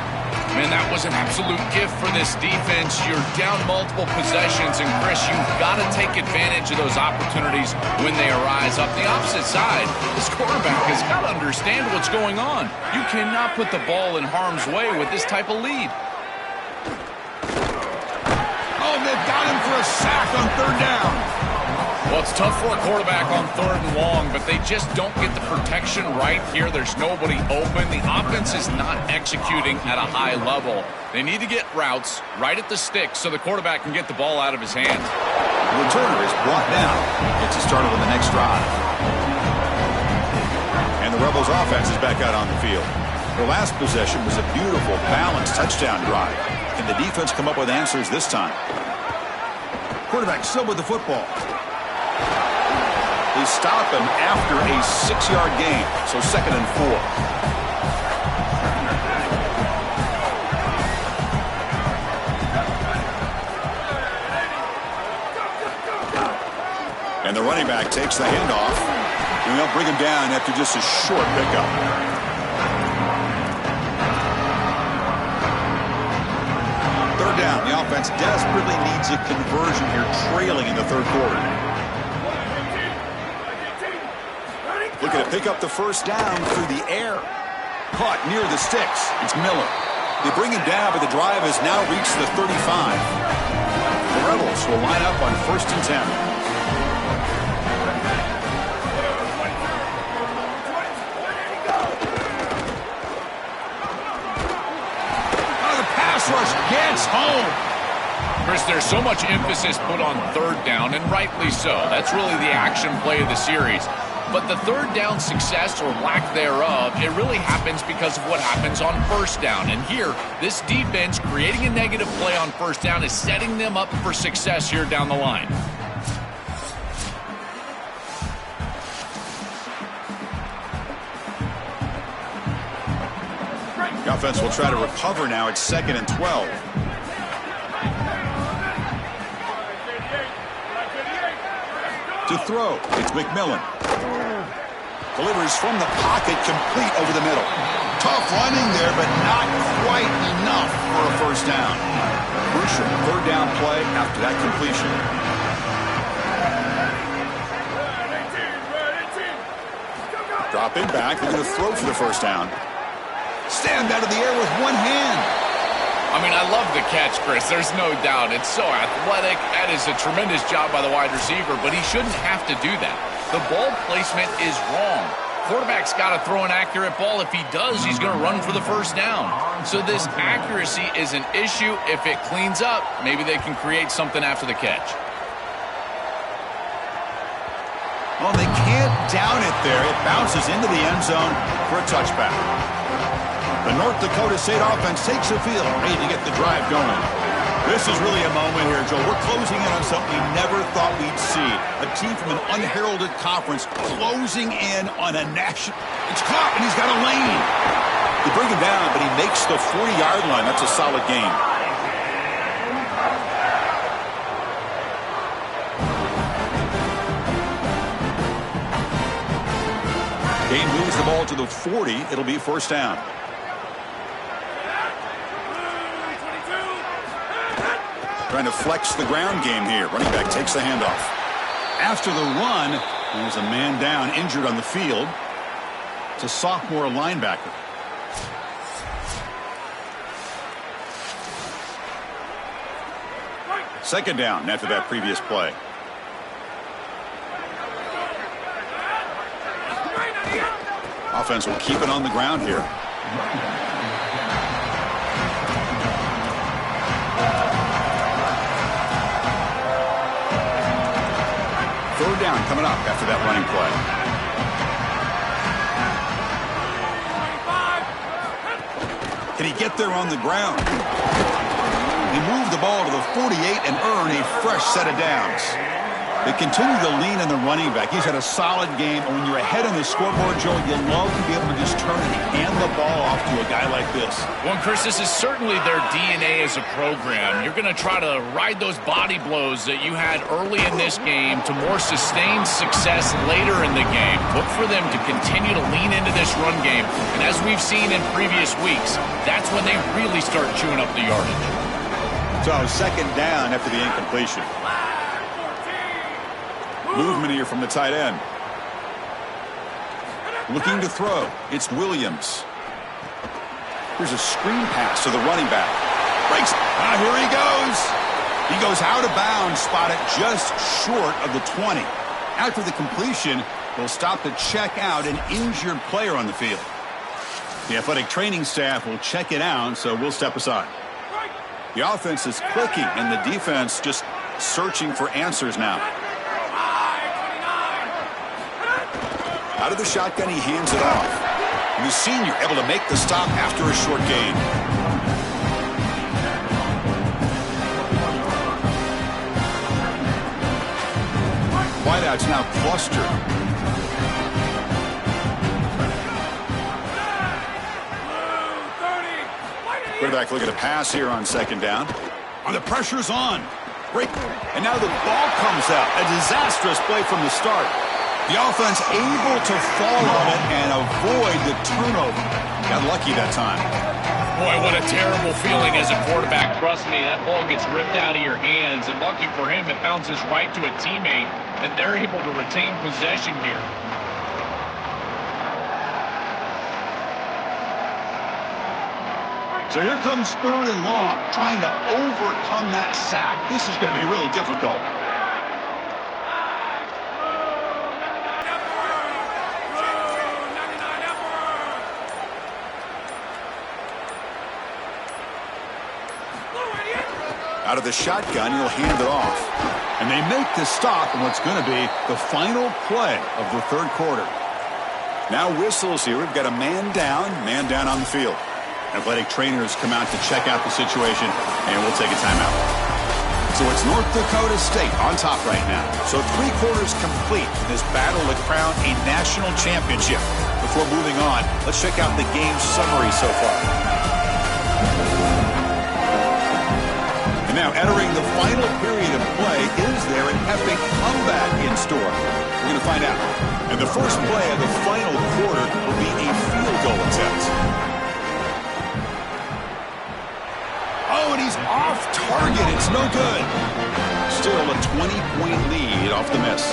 Speaker 3: Man, that was an absolute gift for this defense. You're down multiple possessions, and Chris, you've got to take advantage of those opportunities when they arise. Up the opposite side, this quarterback has got to understand what's going on. You cannot put the ball in harm's way with this type of lead.
Speaker 1: Oh, they've got him for a sack on 3rd down.
Speaker 3: Well, it's tough for a quarterback on 3rd and long, but they just don't get the protection right here. There's nobody open. The offense is not executing at a high level. They need to get routes right at the stick so the quarterback can get the ball out of his hands.
Speaker 1: The returner is brought down. Gets it started on the next drive. And the Rebels offense is back out on the field. Their last possession was a beautiful, balanced touchdown drive. Can the defense come up with answers this time? Quarterback still with the football. They stop him after a 6-yard gain, so 2nd and 4. And the running back takes the handoff, and they'll bring him down after just a short pickup. Third down. The offense desperately needs a conversion here, trailing in the 3rd quarter. Looking to pick up the first down through the air. Caught near the sticks. It's Miller. They bring him down, but the drive has now reached the 35. The Rebels will line up on 1st and 10. Oh, the pass rush gets home.
Speaker 3: Chris, there's so much emphasis put on 3rd down, and rightly so. That's really the action play of the series. But the 3rd down success or lack thereof, it really happens because of what happens on 1st down. And here, this defense creating a negative play on 1st down is setting them up for success here down the line.
Speaker 1: The offense will try to recover now. It's 2nd and 12. To throw, it's McMillan. Delivers from the pocket, complete over the middle. Tough running there, but not quite enough for a 1st down. Crucial 3rd down play after that completion. Dropping back, they're going to throw for the 1st down. Stand out of the air with one hand.
Speaker 3: I mean, I love the catch, Chris. There's no doubt. It's so athletic. That is a tremendous job by the wide receiver, but he shouldn't have to do that. The ball placement is wrong. Quarterback's got to throw an accurate ball. If he does, he's going to run for the 1st down. So this accuracy is an issue. If it cleans up, maybe they can create something after the catch.
Speaker 1: Well, they can't down it there. It bounces into the end zone for a touchback. The North Dakota State offense takes the field, ready to get the drive going. This is really a moment here, Joe. We're closing in on something we never thought we'd see. A team from an unheralded conference closing in on a national... It's caught, and he's got a lane. They bring him down, but he makes the 40-yard line. That's a solid gain. Gain moves the ball to the 40. It'll be 1st down. Trying to flex the ground game here. Running back takes the handoff. After the run, there's a man down, injured on the field. It's a sophomore linebacker. Second down after that previous play. Offense will keep it on the ground here. Third down coming up after that running play. Can he get there on the ground? He moved the ball to the 48 and earn a fresh set of downs. They continue to lean on the running back. He's had a solid game, and when you're ahead on the scoreboard, Joe, you love to be able to just turn and hand the ball off to a guy like this.
Speaker 3: Well, Chris, this is certainly their DNA as a program. You're going to try to ride those body blows that you had early in this game to more sustained success later in the game. Look for them to continue to lean into this run game, and as we've seen in previous weeks, that's when they really start chewing up the yardage.
Speaker 1: So, second down after the incompletion. Movement here from the tight end. Looking to throw. It's Williams. Here's a screen pass to the running back. Breaks. Here he goes. He goes out of bounds, spotted just short of the 20. After the completion, they'll stop to check out an injured player on the field. The athletic training staff will check it out, so we'll step aside. The offense is clicking, and the defense just searching for answers now. Out of the shotgun, he hands it off. And the senior able to make the stop after a short gain. Wideouts now clustered. Quarterback looking to pass here on second down. And the pressure's on. Break. And now the ball comes out. A disastrous play from the start. The offense able to fall on it and avoid the turnover. Got lucky that time.
Speaker 3: Boy, what a terrible feeling as a quarterback. Trust me, that ball gets ripped out of your hands. And lucky for him, it bounces right to a teammate. And they're able to retain possession here.
Speaker 1: So here comes 3rd and long, trying to overcome that sack. This is going to be really difficult. Out of the shotgun, he'll hand it off. And they make the stop in what's going to be the final play of the 3rd quarter. Now whistles here. We've got a man down on the field. Athletic trainers come out to check out the situation, and we'll take a timeout. So it's North Dakota State on top right now. So 3 quarters complete in this battle to crown a national championship. Before moving on, let's check out the game summary so far. And now entering the final period of play, is there an epic comeback in store? We're going to find out. And the first play of the final quarter will be a field goal attempt. Oh, and he's off target. It's no good. Still a 20-point lead off the miss.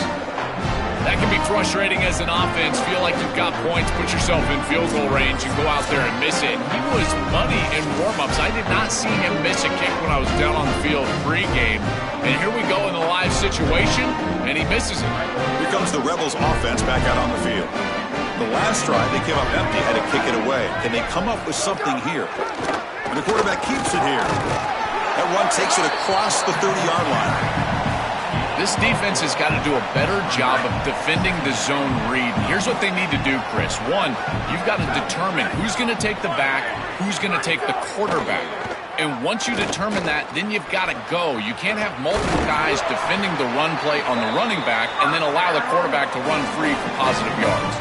Speaker 3: That can be frustrating as an offense. Feel like you've got points, put yourself in field goal range, and go out there and miss it. He was money in warm-ups. I did not see him miss a kick when I was down on the field pre-game. And here we go in the live situation, and he misses it.
Speaker 1: Here comes the Rebels offense back out on the field. The last drive, they came up empty, had to kick it away. Can they come up with something here? And the quarterback keeps it here. That run takes it across the 30-yard line.
Speaker 3: This defense has got to do a better job of defending the zone read. Here's what they need to do, Chris. One, you've got to determine who's going to take the back, who's going to take the quarterback. And once you determine that, then you've got to go. You can't have multiple guys defending the run play on the running back and then allow the quarterback to run free for positive yards.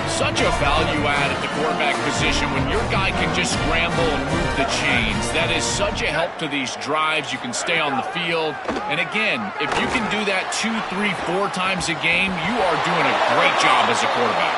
Speaker 3: Such a value add at the quarterback position when your guy can just scramble and move the chains. That is such a help to these drives. You can stay on the field. And again, if you can do that 2, 3, 4 times a game, you are doing a great job as a quarterback.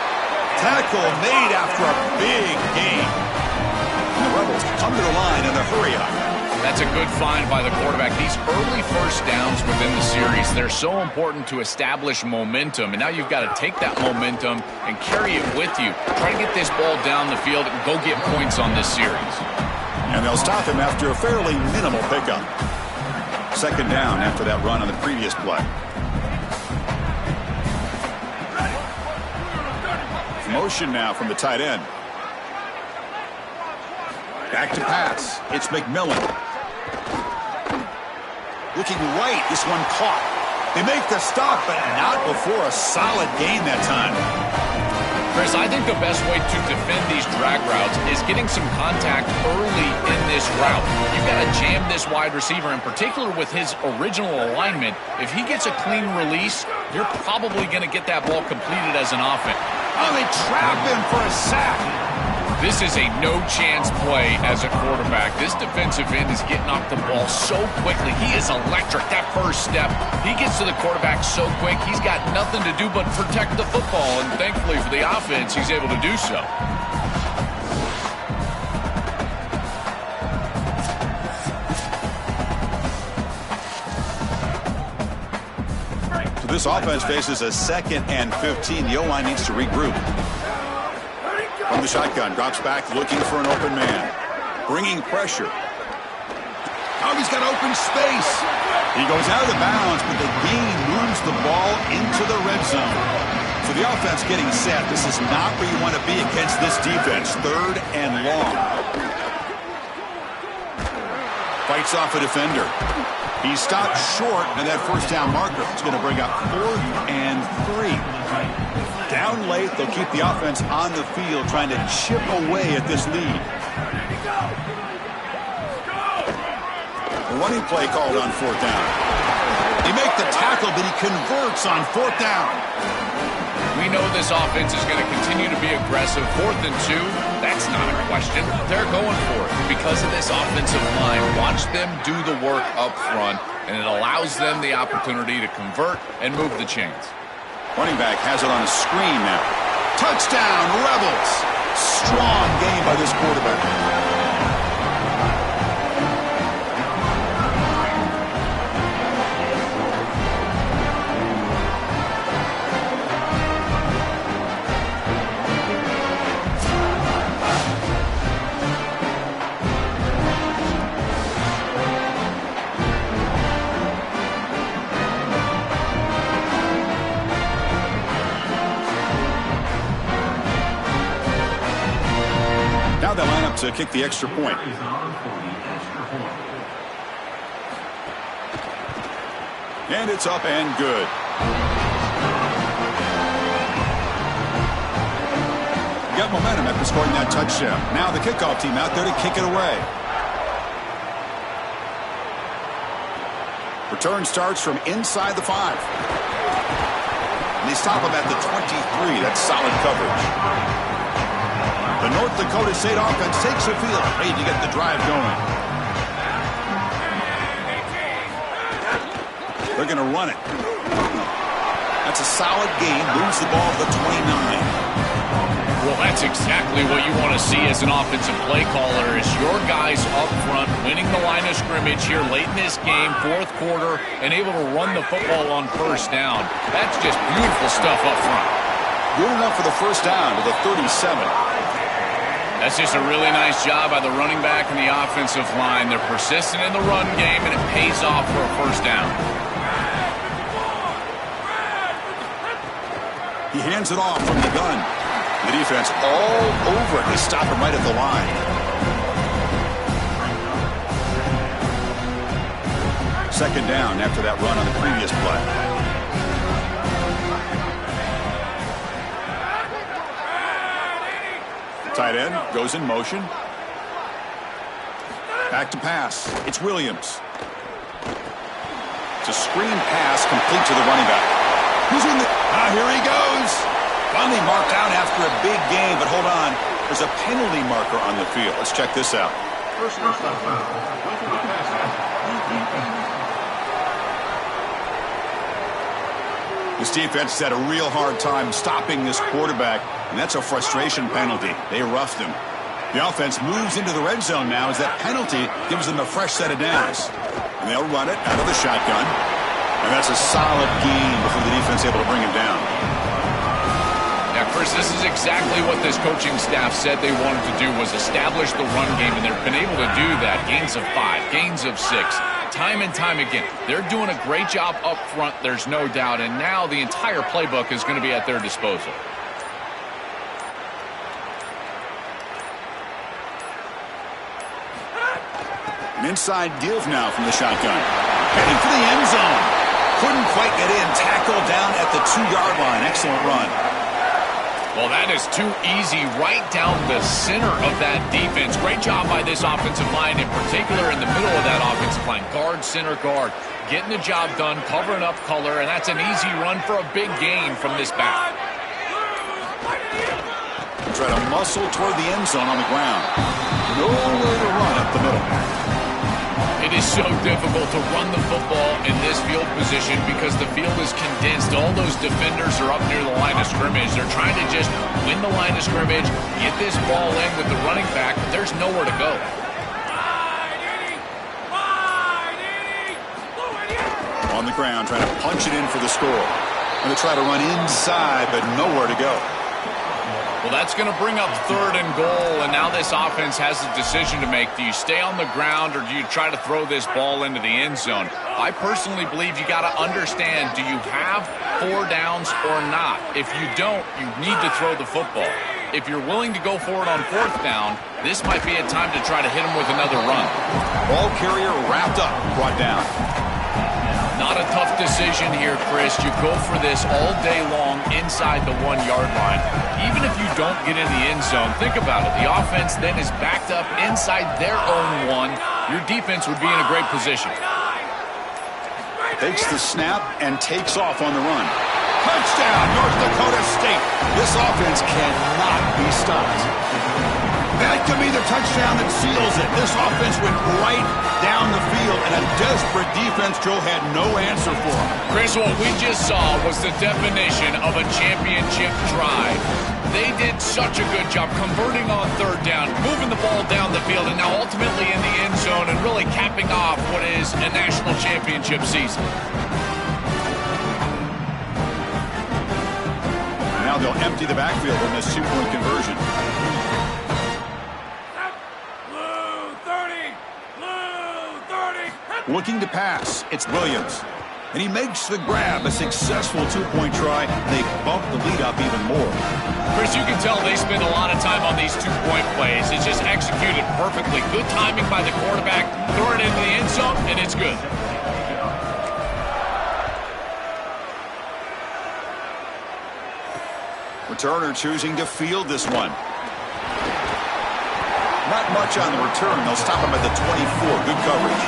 Speaker 1: Tackle made after a big gain. And the Rebels come to the line in the hurry-up.
Speaker 3: That's a good find by the quarterback. These early first downs within the series, they're so important to establish momentum. And now you've got to take that momentum and carry it with you. Try to get this ball down the field and go get points on this series.
Speaker 1: And they'll stop him after a fairly minimal pickup. Second down after that run on the previous play. Motion now from the tight end. Back to pass. It's McMillan. Looking right. This one caught. They make the stop, but not before a solid gain that time.
Speaker 3: Chris, I think the best way to defend these drag routes is getting some contact early in this route. You've got to jam this wide receiver, in particular with his original alignment. If he gets a clean release, you're probably going to get that ball completed as an offense.
Speaker 1: Oh, they trap him for a sack.
Speaker 3: This is a no-chance play as a quarterback. This defensive end is getting off the ball so quickly. He is electric. That first step, he gets to the quarterback so quick, he's got nothing to do but protect the football. And thankfully for the offense, he's able to do so.
Speaker 1: So this offense faces a 2nd and 15. The O-line needs to regroup. From the shotgun, drops back, looking for an open man. Bringing pressure. Oh, he's got got open space. He goes out of the bounds, but the gain moves the ball into the red zone. So the offense getting set. This is not where you want to be against this defense. 3rd and long. Fights off a defender. He stopped short of that first down marker. It's going to bring up 4th and 3. Down late, they'll keep the offense on the field trying to chip away at this lead. A running play called on 4th down. They make the tackle, but he converts on 4th down.
Speaker 3: We know this offense is going to continue to be aggressive. 4th and 2, that's not a question. They're going for it because of this offensive line. Watch them do the work up front, and it allows them the opportunity to convert and move the chains.
Speaker 1: Running back has it on a screen now. Touchdown, Rebels. Strong game by this quarterback. They line up to kick the extra point. And it's up and good. Got momentum after scoring that touchdown. Now the kickoff team out there to kick it away. Return starts from inside the 5. And they stop him at the 23. That's solid coverage. The North Dakota State offense takes the field, ready to get the drive going. They're going to run it. That's a solid gain. Moves the ball to the 29.
Speaker 3: Well, that's exactly what you want to see as an offensive play caller is your guys up front winning the line of scrimmage here late in this game, 4th quarter, and able to run the football on 1st down. That's just beautiful stuff up front.
Speaker 1: Good enough for the first down to the 37.
Speaker 3: That's just a really nice job by the running back and the offensive line. They're persistent in the run game, and it pays off for a first down.
Speaker 1: He hands it off from the gun. The defense all over it. They stop him right at the line. Second down after that run on the previous play. Tight end goes in motion. Back to pass. It's Williams. It's a screen pass complete to the running back. Who's in the... here he goes. Finally marked out after a big game, but hold on. There's a penalty marker on the field. Let's check this out. This defense has had a real hard time stopping this quarterback, and that's a frustration penalty. They roughed him. The offense moves into the red zone now as that penalty gives them a fresh set of downs. And they'll run it out of the shotgun. And that's a solid gain before the defense is able to bring him down.
Speaker 3: Now, Chris, this is exactly what this coaching staff said they wanted to do, was establish the run game, and they've been able to do that. Gains of 5, gains of 6. Time and time again. They're doing a great job up front, there's no doubt, and now the entire playbook is going to be at their disposal.
Speaker 1: An inside give now from the shotgun. Heading for the end zone. Couldn't quite get in. Tackled down at the 2-yard line. Excellent run.
Speaker 3: Well, that is too easy right down the center of that defense. Great job by this offensive line, in particular in the middle of that offensive line. Guard, center, guard. Getting the job done, covering up color, and that's an easy run for a big gain from this back.
Speaker 1: Try to muscle toward the end zone on the ground. Nowhere to run up the middle.
Speaker 3: It is so difficult to run the football in this field position because the field is condensed. All those defenders are up near the line of scrimmage. They're trying to just win the line of scrimmage, get this ball in with the running back, but there's nowhere to go.
Speaker 1: On the ground, trying to punch it in for the score. And they try to run inside, but nowhere to go.
Speaker 3: Well, that's going to bring up 3rd and goal, and now this offense has a decision to make. Do you stay on the ground or do you try to throw this ball into the end zone? I personally believe you got to understand, do you have 4 downs or not? If you don't, you need to throw the football. If you're willing to go for it on 4th down, this might be a time to try to hit him with another run.
Speaker 1: Ball carrier wrapped up, brought down.
Speaker 3: Not a tough decision here, Chris. You go for this all day long inside the 1-yard line. Even if you don't get in the end zone, think about it. The offense then is backed up inside their own 1. Your defense would be in a great position.
Speaker 1: Takes the snap and takes off on the run. Touchdown, North Dakota State. This offense cannot be stopped. That could be the touchdown that seals it. This offense went right down the field, and a desperate defense, Joe, had no answer for him.
Speaker 3: Chris, what we just saw was the definition of a championship drive. They did such a good job converting on 3rd down, moving the ball down the field, and now ultimately in the end zone and really capping off what is a national championship season.
Speaker 1: Now they'll empty the backfield on this 2-point conversion. Looking to pass, it's Williams. And he makes the grab, a successful 2-point try. They bump the lead up even more.
Speaker 3: Chris, you can tell they spend a lot of time on these 2-point plays. It's just executed perfectly. Good timing by the quarterback. Throw it into the end zone, and it's good.
Speaker 1: Returner choosing to field this one. Not much on the return. They'll stop him at the 24. Good coverage.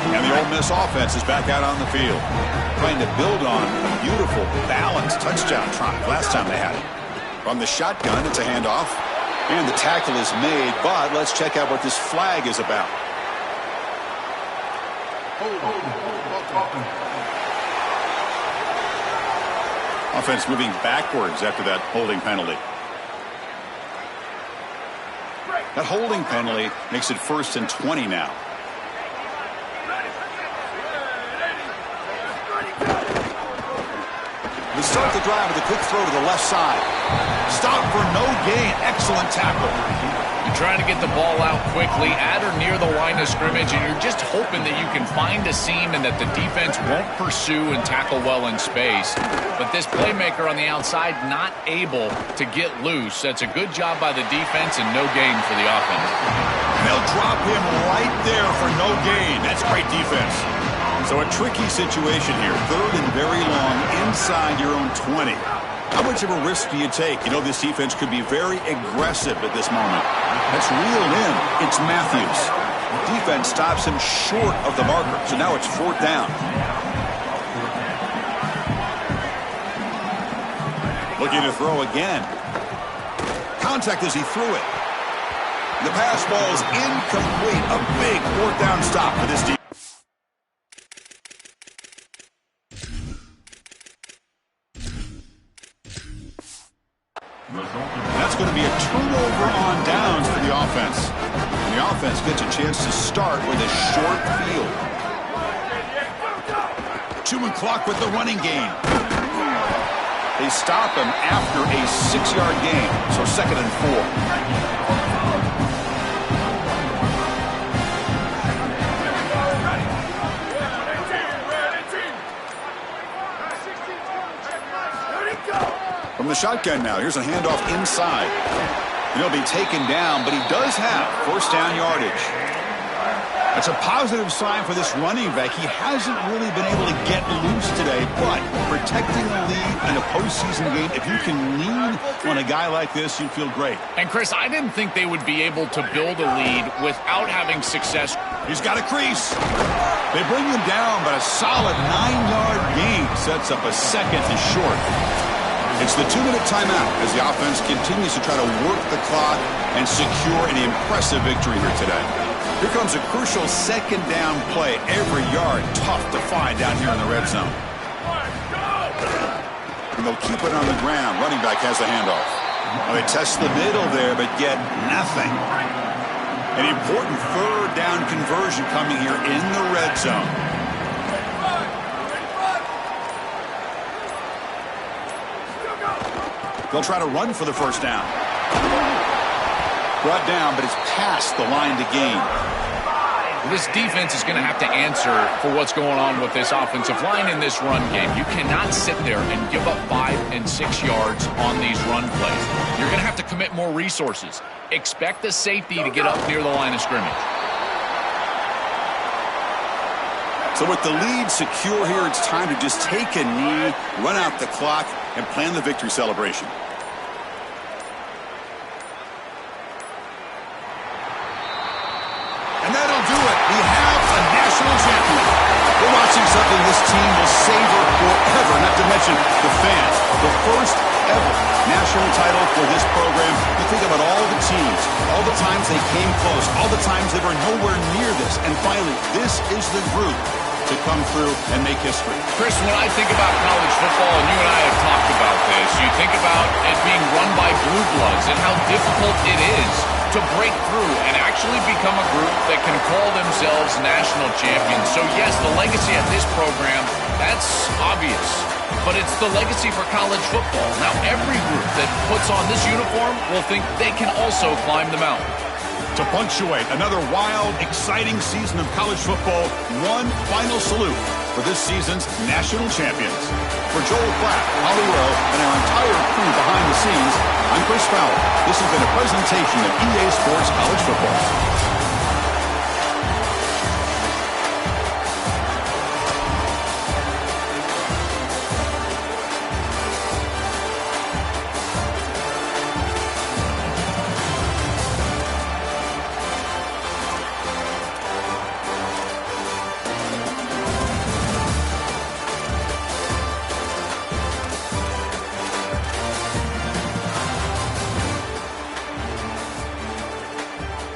Speaker 1: And the Ole Miss offense is back out on the field, trying to build on a beautiful, balanced touchdown drive last time they had it. From the shotgun, it's a handoff, and the tackle is made, but let's check out what this flag is about. Offense moving backwards after that holding penalty. That holding penalty makes it 1st and 20 now. We start the drive with a quick throw to the left side. Stop for no gain. Excellent tackle.
Speaker 3: You're trying to get the ball out quickly at or near the line of scrimmage, and you're just hoping that you can find a seam and that the defense won't pursue and tackle well in space. But this playmaker on the outside not able to get loose. That's a good job by the defense and no gain for the offense.
Speaker 1: They'll drop him right there for no gain. That's great defense. So a tricky situation here. 3rd and very long inside your own 20. How much of a risk do you take? You know, this defense could be very aggressive at this moment. That's reeled in. It's Matthews. The defense stops him short of the marker. So now it's 4th down. Looking to throw again. Contact as he threw it. The pass ball is incomplete. A big 4th down stop for this defense. That's going to be a turnover on downs for the offense. And the offense gets a chance to start with a short field. 2 clock with the running game. They stop him after a 6-yard gain, so 2nd and 4. From the shotgun now, here's a handoff inside. And he'll be taken down, but he does have 1st down yardage. That's a positive sign for this running back. He hasn't really been able to get loose today, but protecting the lead in a postseason game, if you can lean on a guy like this, you feel great.
Speaker 3: And, Chris, I didn't think they would be able to build a lead without having success.
Speaker 1: He's got a crease. They bring him down, but a solid 9-yard gain sets up a 2nd and short. It's the 2-minute timeout as the offense continues to try to work the clock and secure an impressive victory here today. Here comes a crucial 2nd down play. Every yard tough to find down here in the red zone. And they'll keep it on the ground. Running back has the handoff. Well, they test the middle there, but get nothing. An important 3rd down conversion coming here in the red zone. They'll try to run for the first down. Brought down, but it's past the line to gain.
Speaker 3: This defense is going to have to answer for what's going on with this offensive line in this run game. You cannot sit there and give up 5 and 6 yards on these run plays. You're going to have to commit more resources. Expect the safety to get up near the line of scrimmage.
Speaker 1: So with the lead secure here, it's time to just take a knee, run out the clock, and plan the victory celebration. And that'll do it. We have a national champion. We're watching something this team will savor forever, not to mention the fans. The first ever national title for this program. You think about all the teams, all the times they came close, all the times they were nowhere near this. And finally, this is the group to come through and make history.
Speaker 3: Chris, when I think about college football, and you and I have talked about this, you think about it being run by blue bloods and how difficult it is to break through and actually become a group that can call themselves national champions. So yes, the legacy of this program, that's obvious, but it's the legacy for college football. Now every group that puts on this uniform will think they can also climb the mountain.
Speaker 1: To punctuate another wild, exciting season of college football, one final salute for this season's national champions. For Joel Platt, Holly Rowe, and our entire crew behind the scenes, I'm Chris Fowler. This has been a presentation of EA Sports College Football.